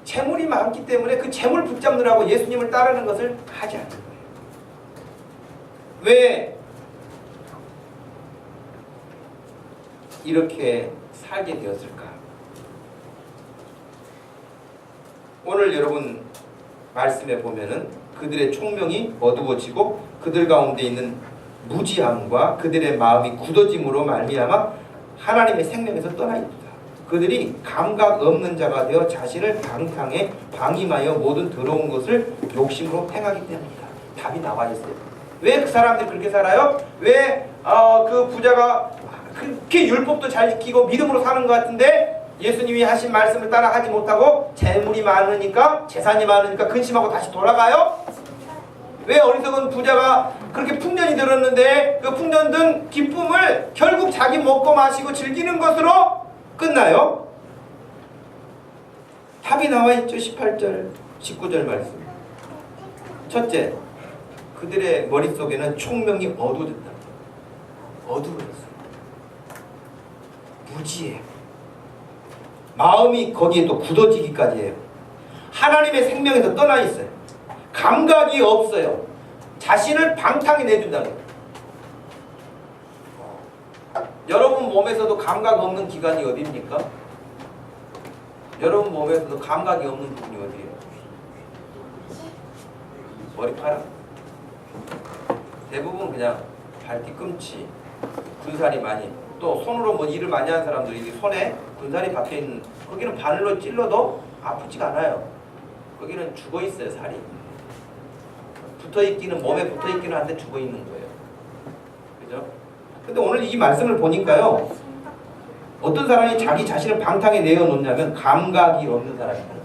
재물이 많기 때문에 그 재물 붙잡느라고 예수님을 따르는 것을 하지 않는 거예요. 왜 이렇게 살게 되었을까? 오늘 여러분 말씀에 보면은 그들의 총명이 어두워지고 그들 가운데 있는 무지함과 그들의 마음이 굳어짐으로 말미암아 하나님의 생명에서 떠나 있다. 그들이 감각 없는 자가 되어 자신을 방탕에 방임하여 모든 더러운 것을 욕심으로 행하기 때문이다. 답이 나와 있어요. 왜 그 사람들이 그렇게 살아요? 왜 그 부자가 그렇게 율법도 잘 지키고 믿음으로 사는 것 같은데 예수님이 하신 말씀을 따라 하지 못하고 재물이 많으니까 재산이 많으니까 근심하고 다시 돌아가요? 왜 어리석은 부자가 그렇게 풍년이 들었는데 그 풍년 든 기쁨을 결국 자기 먹고 마시고 즐기는 것으로 끝나요? 답이 나와 있죠. 18절 19절 말씀. 첫째, 그들의 머릿속에는 총명이 어두워졌다. 어두워졌어요. 무지해. 마음이 거기에 또 굳어지기까지 해요. 하나님의 생명에서 떠나 있어요. 감각이 없어요. 자신을 방탕히 내준다는 거예요. 여러분 몸에서도 감각 없는 기관이 어디입니까? 여러분 몸에서도 감각이 없는 부분이 어디예요? 머리카락? 대부분 그냥 발 뒤꿈치, 군살이 많이, 또 손으로 뭐 일을 많이 하는 사람들이 손에 군살이 박혀있는, 거기는 바늘로 찔러도 아프지가 않아요. 거기는 죽어있어요, 살이. 붙어있기는, 몸에 붙어있기는 한데 죽어있는 거예요. 그죠? 근데 오늘 이 말씀을 보니까요, 어떤 사람이 자기 자신을 방탕에 내어놓냐면 감각이 없는 사람이 있어요.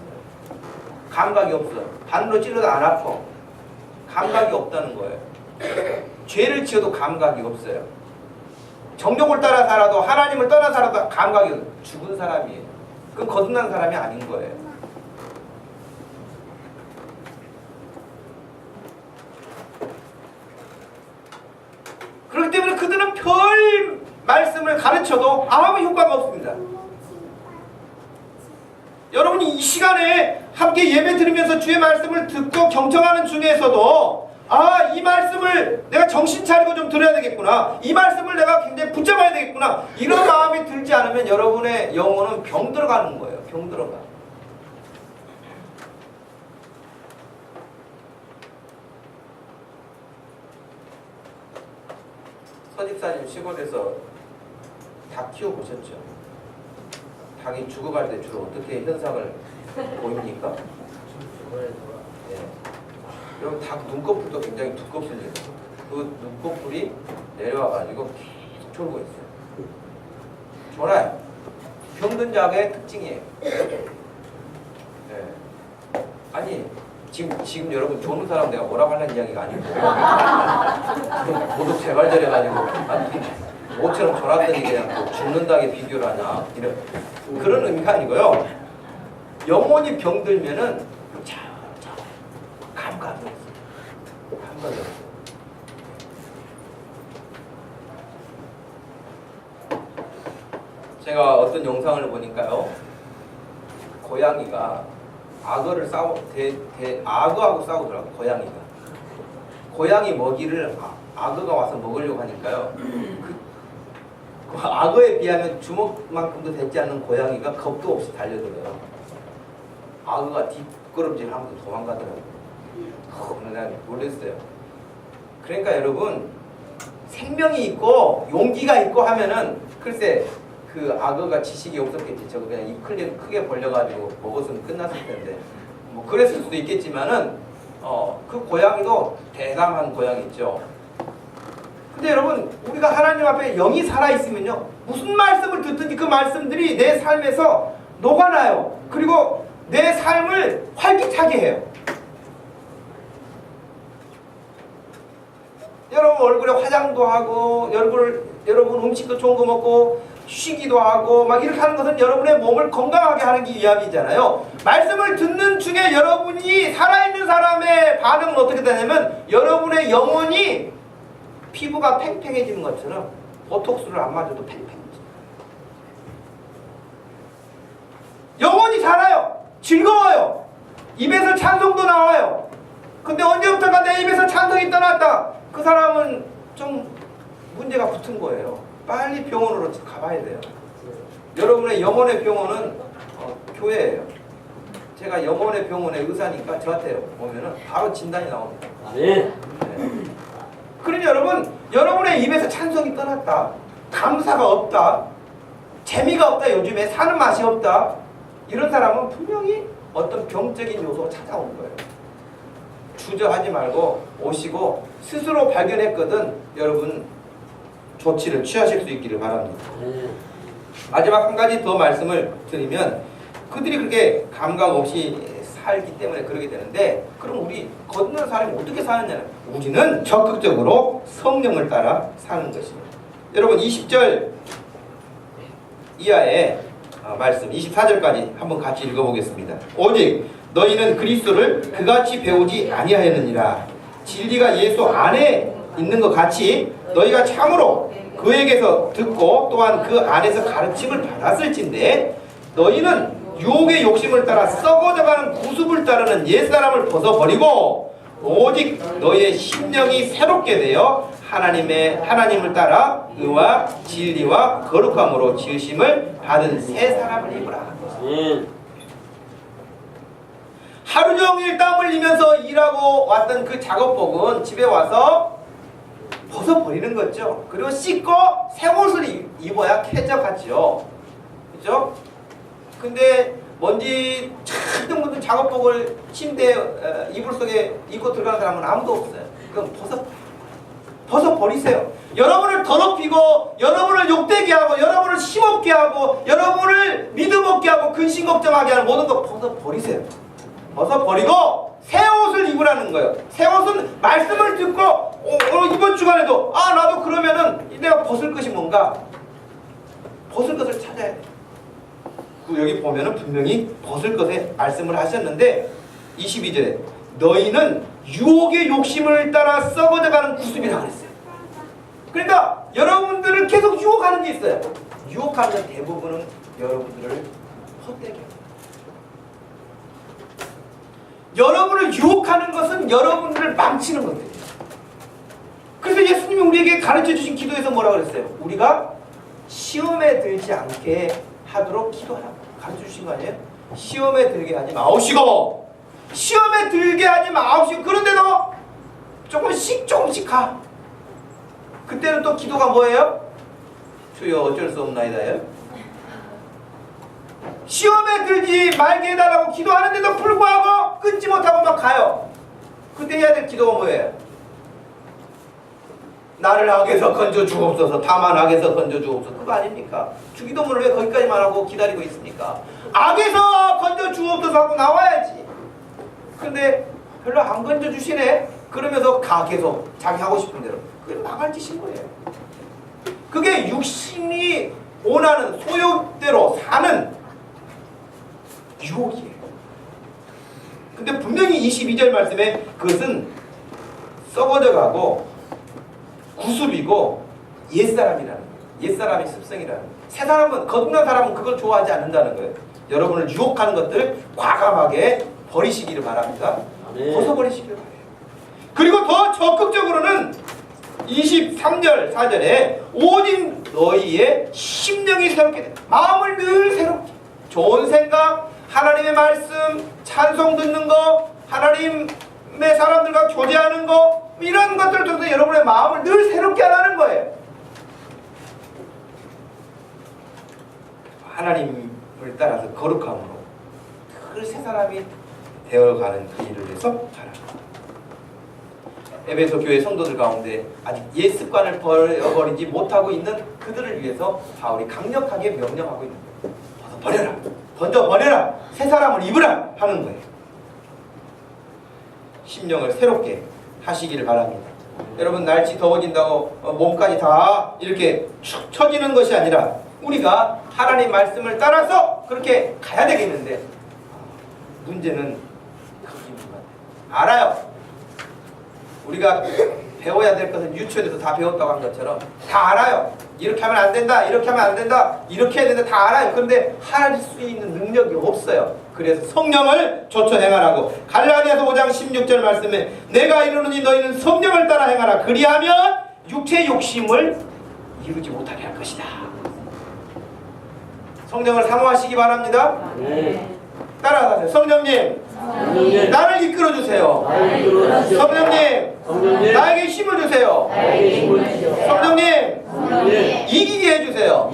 감각이 없어. 바늘로 찔러도 안 아파. 감각이 없다는 거예요. 죄를 지어도 감각이 없어요. 정욕을 따라 살아도, 하나님을 떠나 살아도 감각이 없어요. 죽은 사람이에요. 그건 거듭난 사람이 아닌 거예요. 그렇기 때문에 그들은 별 말씀을 가르쳐도 아무 효과가 없습니다. 여러분이 이 시간에 함께 예배 드리면서 주의 말씀을 듣고 경청하는 중에서도 이 말씀을 내가 정신 차리고 좀 들어야 되겠구나, 이 말씀을 내가 굉장히 붙잡아야 되겠구나, 이런 마음이 들지 않으면 여러분의 영혼은 병 들어가는 거예요. 병 들어가. 서집사님 시골에서 닭 키워보셨죠? 닭이 죽어갈 때 주로 어떻게 현상을 보입니까? 네. 그럼 닭 눈꺼풀도 굉장히 두껍습니다. 그 눈꺼풀이 내려와가지고 계속 졸고 있어요. 졸아요. 병든 닭의 특징이에요. 네. 아니 지금 여러분 조는 사람 내가 뭐라고 하려는 이야기가 아니고 모두 재발절해가지고 모처럼 졸았더니 그냥 뭐 죽는 닭에 비교를 하냐 이런 그런 의미가 아니고요. 영혼이 병들면은 감각이 없어요. 감각이 없어요. 제가 어떤 영상을 보니까요, 고양이가 악어를 악어하고 싸우더라고요. 고양이 먹이를 악어가 와서 먹으려고 하니까요, 그 악어에 비하면 주먹만큼도 되지 않는 고양이가 겁도 없이 달려들어요. 악어가 뒷걸음질하면서 도망가더라고요. 내가 놀랐어요. 그러니까 여러분, 생명이 있고 용기가 있고 하면은 글쎄 그 악어가 지식이 없었겠지. 저거 그냥 입 크게 벌려가지고 먹었으면 끝났을 텐데 뭐 그랬을 수도 있겠지만은 그 고양이도 대담한 고양이 있죠. 근데 여러분, 우리가 하나님 앞에 영이 살아있으면요, 무슨 말씀을 듣든지 그 말씀들이 내 삶에서 녹아나요. 그리고 내 삶을 활기차게 해요. 여러분 얼굴에 화장도 하고, 여러분 음식도 좋은 거 먹고 쉬기도 하고 막 이렇게 하는 것은 여러분의 몸을 건강하게 하는 게 이야기잖아요. 말씀을 듣는 중에 여러분이 살아있는 사람의 반응은 어떻게 되냐면, 여러분의 영혼이 피부가 팽팽해지는 것처럼 보톡스를 안 맞아도 팽팽해져요. 영혼이 살아요. 즐거워요. 입에서 찬송도 나와요. 근데 언제부턴가 내 입에서 찬송이 떠났다, 그 사람은 좀 문제가 붙은 거예요. 빨리 병원으로 가봐야 돼요. 여러분의 영혼의 병원은 교회예요. 제가 영혼의 병원의 의사니까 저한테 오면은 바로 진단이 나옵니다. 네. 그러니 여러분의 입에서 찬송이 떠났다, 감사가 없다, 재미가 없다, 요즘에 사는 맛이 없다, 이런 사람은 분명히 어떤 병적인 요소가 찾아온 거예요. 주저하지 말고 오시고 스스로 발견했거든 여러분 조치를 취하실 수 있기를 바랍니다. 마지막 한 가지 더 말씀을 드리면, 그들이 그렇게 감각 없이 살기 때문에 그러게 되는데, 그럼 우리 거듭난 사람이 어떻게 사느냐는, 우리는 적극적으로 성령을 따라 사는 것입니다. 여러분 20절 이하의 말씀 24절까지 한번 같이 읽어보겠습니다. 오직 너희는 그리스도를 그같이 배우지 아니하였느니라. 진리가 예수 안에 있는 것 같이 너희가 참으로 그에게서 듣고 또한 그 안에서 가르침을 받았을진데, 너희는 유혹의 욕심을 따라 썩어져가는 구습을 따르는 옛사람을 벗어버리고 오직 너의 심령이 새롭게 되어 하나님을 따라 의와 진리와 거룩함으로 지으심을 받은 새 사람을 입으라. 하루 종일 땀 흘리면서 일하고 왔던 그 작업복은 집에 와서 벗어버리는 거죠. 그리고 씻고 새 옷을 입어야 쾌적하죠. 그죠? 근데 먼지 잔뜩 묻은 작업복을 침대 이불 속에 입고 들어가는 사람은 아무도 없어요. 그럼 벗어버리세요. 여러분을 더럽히고 여러분을 욕되게 하고 여러분을 힘없게 하고 여러분을 믿음 없게 하고 근심 걱정하게 하는 모든 거 벗어버리세요. 벗어버리고 새 옷을 입으라는 거예요. 새 옷은 말씀을 듣고 이번 주간에도 나도 그러면은 내가 벗을 것이 뭔가 벗을 것을 찾아야 돼. 여기 보면은 분명히 벗을 것에 말씀을 하셨는데 22절에 너희는 유혹의 욕심을 따라 썩어져가는 구습이라 그랬어요. 그러니까 여러분들을 계속 유혹하는 게 있어요. 유혹하는 대부분은 여러분들을 헛되게 합니다. 여러분을 유혹하는 것은 여러분들을 망치는 것들이에요. 그래서 예수님이 우리에게 가르쳐 주신 기도에서 뭐라고 그랬어요? 우리가 시험에 들지 않게 하도록 기도하라고 가르쳐 주신 거 아니에요? 시험에 들게 하지 마옵시고 시험에 들게 하지 마옵시고 그런데도 조금씩 가. 그때는 또 기도가 뭐예요? 주여 어쩔 수 없나이다요. 시험에 들지 말게 해달라고 기도하는데도 불구하고 끊지 못하고 막 가요. 그때 해야 될 기도가 뭐예요? 나를 악에서 건져 주옵소서. 다만 악에서 건져 주옵소서. 그거 아닙니까? 주기도문을 왜 거기까지만 하고 기다리고 있습니까? 악에서 건져 주옵소서 하고 나와야지. 근데 별로 안 건져 주시네. 그러면서 가 계속 자기 하고 싶은 대로. 그게 망할 짓인 거예요. 그게 육신이 원하는 소욕대로 사는 유혹이에요. 근데 분명히 22절 말씀에 그것은 썩어져가고 구습이고 옛사람이라는 거예요. 옛사람의 습성이라는 거예요. 새 사람은 거듭난 사람은 그걸 좋아하지 않는다는 거예요. 여러분을 유혹하는 것들을 과감하게 버리시기를 바랍니다. 벗어버리시기를 바라요. 그리고 더 적극적으로는 23절 4절에 오직 너희의 심령이 새롭게 돼. 마음을 늘 새롭게 좋은 생각 하나님의 말씀 찬송 듣는 거 하나님의 사람들과 교제하는 거 이런 것들을 통해서 여러분의 마음을 늘 새롭게 하라는 거예요. 하나님을 따라서 거룩함으로 늘 새 사람이 되어가는 그 일을 위해서 하라. 에베소 교회 성도들 가운데 아직 옛 습관을 버리지 못하고 있는 그들을 위해서 바울이 강력하게 명령하고 있는 거예요. 벗어버려라. 던져버려라. 새 사람을 입으라 하는 거예요. 심령을 새롭게 하시기를 바랍니다. 여러분 날씨 더워진다고 몸까지 다 이렇게 축 처지는 것이 아니라 우리가 하나님 말씀을 따라서 그렇게 가야 되겠는데 문제는 거기인 것 같아요. 알아요. 우리가 배워야 될 것은 유치원에서 다 배웠다고 한 것처럼 다 알아요. 이렇게 하면 안 된다. 이렇게 하면 안 된다. 이렇게 해야 된다. 다 알아요. 그런데 할 수 있는 능력이 없어요. 그래서 성령을 조쳐 행하라고 갈라디아서 5장 16절 말씀에 내가 이르노니 너희는 성령을 따라 행하라. 그리하면 육체의 욕심을 이루지 못하게 할 것이다. 성령을 사모하시기 바랍니다. 따라가세요. 성령님 나를 이끌어주세요. 성령님 나에게 힘을 주세요. 성령님 이기게 해주세요.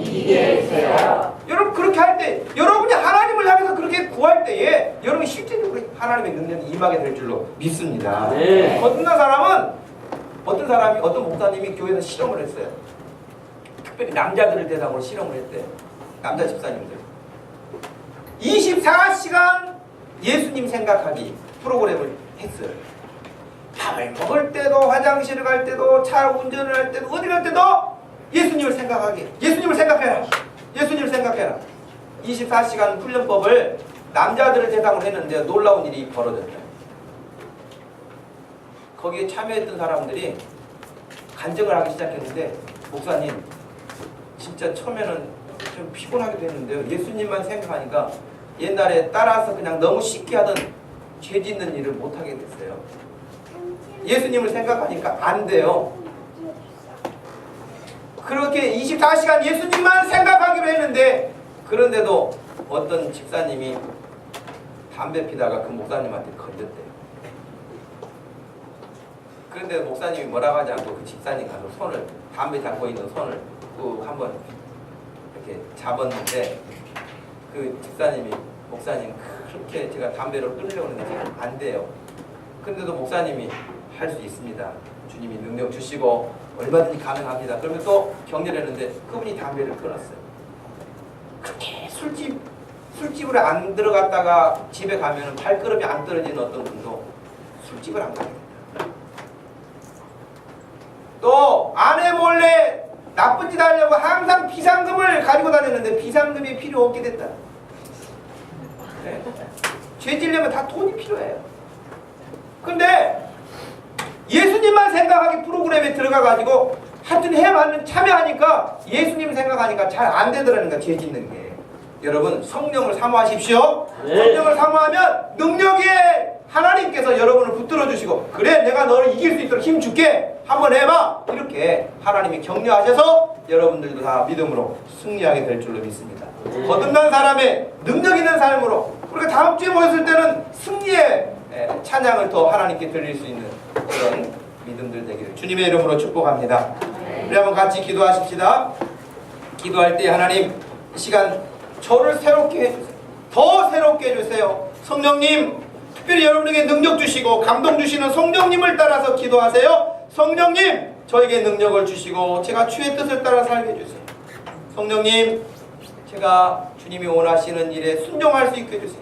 여러분 그렇게 할 때 여러분이 하나님을 향해서 그렇게 구할 때에 여러분이 실제적으로 하나님의 능력이 임하게 될 줄로 믿습니다. 거듭난 사람은 어떤 목사님이 교회에서 실험을 했어요. 특별히 남자들을 대상으로 실험을 했대요. 남자 집사님들 24시간 예수님 생각하기 프로그램을 했어요. 밥을 먹을 때도 화장실을 갈 때도 차 운전을 할 때도 어디 갈 때도 예수님을 생각하기. 예수님을 생각해라. 예수님을 생각해라. 24시간 훈련법을 남자들을 대상으로 했는데 놀라운 일이 벌어졌어요. 거기에 참여했던 사람들이 간증을 하기 시작했는데 목사님 진짜 처음에는 좀 피곤하기도 했는데요. 예수님만 생각하니까 옛날에 따라서 그냥 너무 쉽게 하던 죄 짓는 일을 못하게 됐어요. 예수님을 생각하니까 안 돼요. 그렇게 24시간 예수님만 생각하기로 했는데, 그런데도 어떤 집사님이 담배 피다가 그 목사님한테 건졌대요. 그런데 목사님이 뭐라고 하지 않고 그 집사님 가서 손을, 담배 잡고 있는 손을 꾹 한번 이렇게 잡았는데, 그 집사님이, 목사님 그렇게 제가 담배를 끊으려고 했는데 안 돼요. 그런데도 목사님이 할 수 있습니다. 주님이 능력 주시고 얼마든지 가능합니다. 그러면 또 격려를 했는데 그분이 담배를 끊었어요. 그렇게 술집을 안 들어갔다가 집에 가면 발걸음이 안 떨어지는 어떤 분도 술집을 안 가게 됩니다. 또 아내 몰래 나쁜 짓 하려고 항상 비상금을 가지고 다녔는데 비상금이 필요 없게 됐다. 네. 죄 지려면 다 돈이 필요해요. 근데 예수님만 생각하기 프로그램에 들어가가지고 하여튼 해봤는 참여하니까 예수님 생각하니까 잘 안 되더라는 거야. 죄 짓는 게. 여러분 성령을 사모하십시오. 네. 성령을 사모하면 능력에 하나님께서 여러분을 붙들어 주시고, 그래 내가 너를 이길 수 있도록 힘 줄게, 한번 해봐, 이렇게 하나님이 격려하셔서 여러분들도 다 믿음으로 승리하게 될 줄로 믿습니다. 거듭난 사람의 능력 있는 삶으로 우리가 다음 주에 모였을 때는 승리의 찬양을 더 하나님께 드릴 수 있는 그런 믿음들 되기를 주님의 이름으로 축복합니다. 우리 한번 같이 기도하십시다. 기도할 때 하나님 이 시간 저를 새롭게 해주세요. 더 새롭게 해주세요. 성령님 특별히 여러분에게 능력 주시고 감동 주시는 성령님을 따라서 기도하세요. 성령님 저에게 능력을 주시고 제가 주의 뜻을 따라 살게 해주세요. 성령님 제가 주님이 원하시는 일에 순종할 수 있게 해주세요.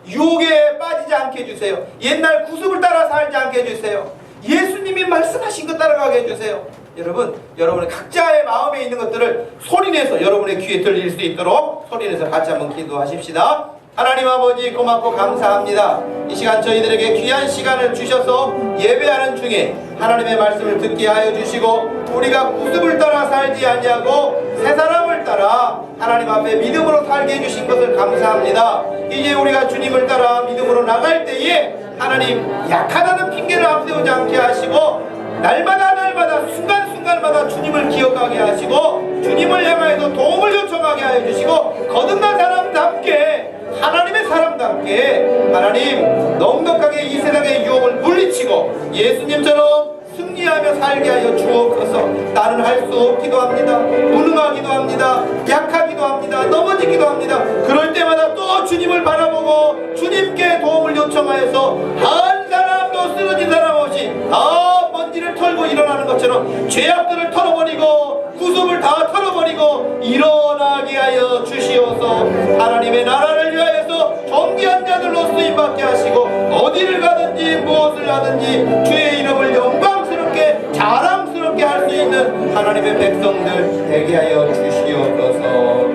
유혹에 빠지지 않게 해주세요. 옛날 구습을 따라 살지 않게 해주세요. 예수님이 말씀하신 것 따라가게 해주세요. 여러분, 여러분의 각자의 마음에 있는 것들을 소리내서 여러분의 귀에 들릴 수 있도록 소리내서 같이 한번 기도하십시다. 하나님 아버지 고맙고 감사합니다. 이 시간 저희들에게 귀한 시간을 주셔서 예배하는 중에 하나님의 말씀을 듣게 하여 주시고, 우리가 구습을 따라 살지 아니하고 새 사람을 따라 하나님 앞에 믿음으로 살게 해주신 것을 감사합니다. 이제 우리가 주님을 따라 믿음으로 나갈 때에 하나님 약하다는 핑계를 앞세우지 않게 하시고, 날마다 순간순간마다 주님을 기억하게 하시고 주님을 향하여서 도움을 요청하게 하여 주시고, 거듭난 사람답게 하나님의 사람답게 하나님 넉넉하게 이 세상의 유혹을 물리치고 예수님처럼 승리하며 살게 하여 주옵소서. 나는 할 수 없기도 합니다. 무능하기도 합니다. 약하기도 합니다. 넘어지기도 합니다. 그럴 때마다 또 주님을 바라보고 주님께 도움을 요청하여서 한 사람도 쓰러진 사람 없이 다 먼지를 털고 일어나는 것처럼 죄악들을 털어버리고 구습을 다 털어버리고 일어나게 하여 주시옵소서. 하나님의 나라를 위하여서 존귀한 자들로 쓰임받게 하시고 어디를 가든지 무엇을 하든지 주의 이름을 영광스럽게 자랑스럽게 할 수 있는 하나님의 백성들 되게 하여 주시옵소서.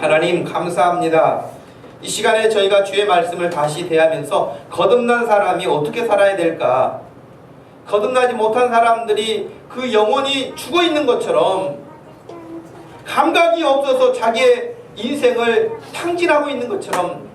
하나님 감사합니다. 이 시간에 저희가 주의 말씀을 다시 대하면서 거듭난 사람이 어떻게 살아야 될까, 거듭나지 못한 사람들이 그 영혼이 죽어 있는 것처럼 감각이 없어서 자기의 인생을 탕진하고 있는 것처럼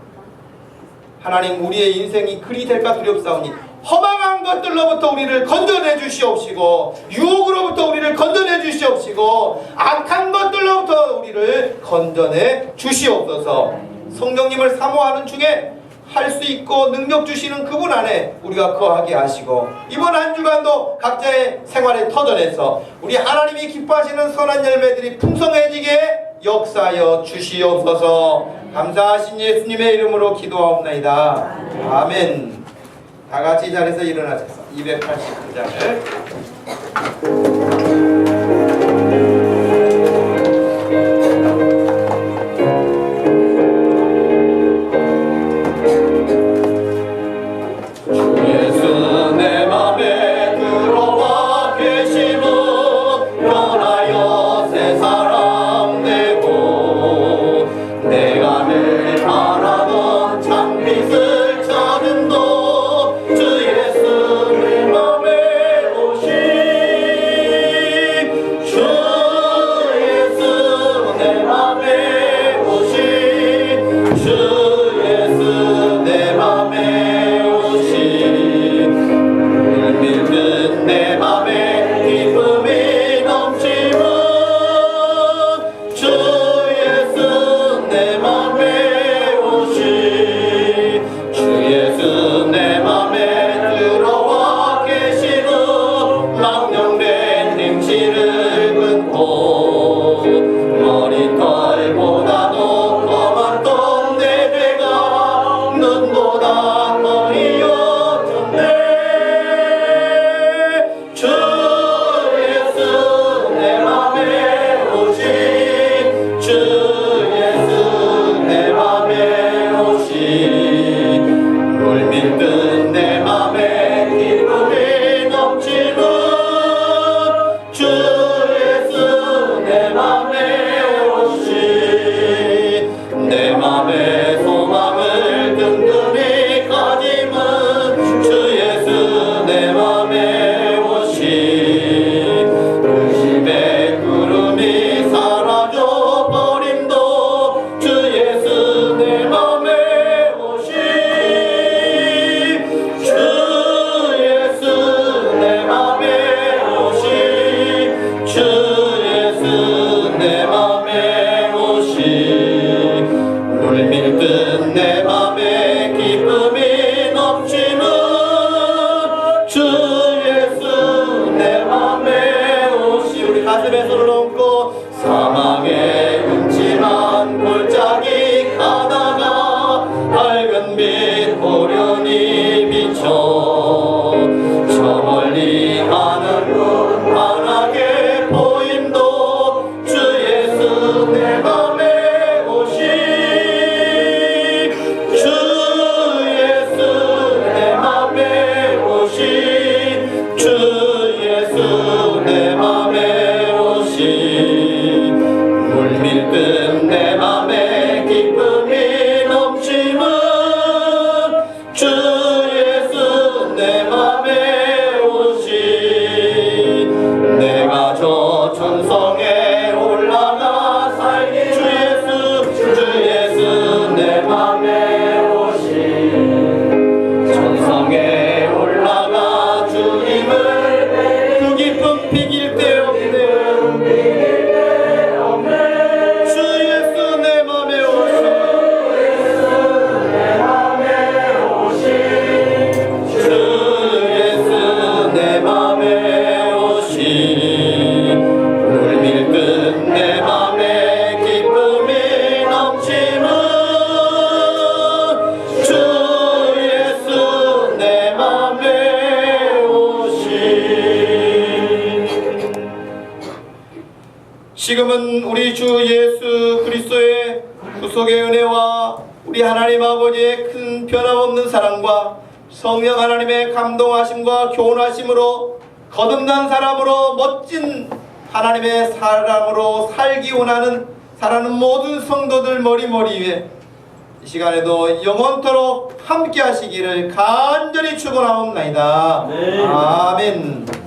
하나님 우리의 인생이 그리 될까 두렵사오니 허망한 것들로부터 우리를 건져내 주시옵시고 유혹으로부터 우리를 건져내 주시옵시고 악한 것들로부터 우리를 건져내 주시옵소서. 성령님을 사모하는 중에 할 수 있고 능력 주시는 그분 안에 우리가 거하게 하시고, 이번 한 주간도 각자의 생활의 터전에서 우리 하나님이 기뻐하시는 선한 열매들이 풍성해지게 역사하여 주시옵소서. 감사하신 예수님의 이름으로 기도하옵나이다. 아멘. 다같이 이 자리에서 일어나셔서 289장을 주 예수를 맘에 오시 넘고 사망의 음침한 골짜기 가다가 밝은 빛 호련히 비춰 저 멀리 하늘은 환하게 보임도 주 예수 내 맘에 오시 주 예수 내 맘에 오시 주 예수 내 맘에 오시 물밀듯 내 맘에 기쁨이 넘치는 주 예수 내 맘에 오시 내가 저 천성에 올라가 살기 주 예수 내 맘에 오시 천성에 올라가 주님을 그 기쁨 비길 데 없네 주 예수 내 맘에 오시 주 예수 내 맘에 오시 물밀듯 내 맘에 기쁨이 넘치는 주 예수 내 맘에 오시 지금은 우리 주 예수 그리스도의 구속의 은혜와 우리 하나님 아버지의 큰 변함없는 사랑과 성령 하나님의 감동하심과 교훈하심으로 거듭난 사람으로 멋진 하나님의 사람으로 살기 원하는 사랑하는 모든 성도들 머리 위에 이 시간에도 영원토록 함께 하시기를 간절히 축원하옵나이다. 아멘.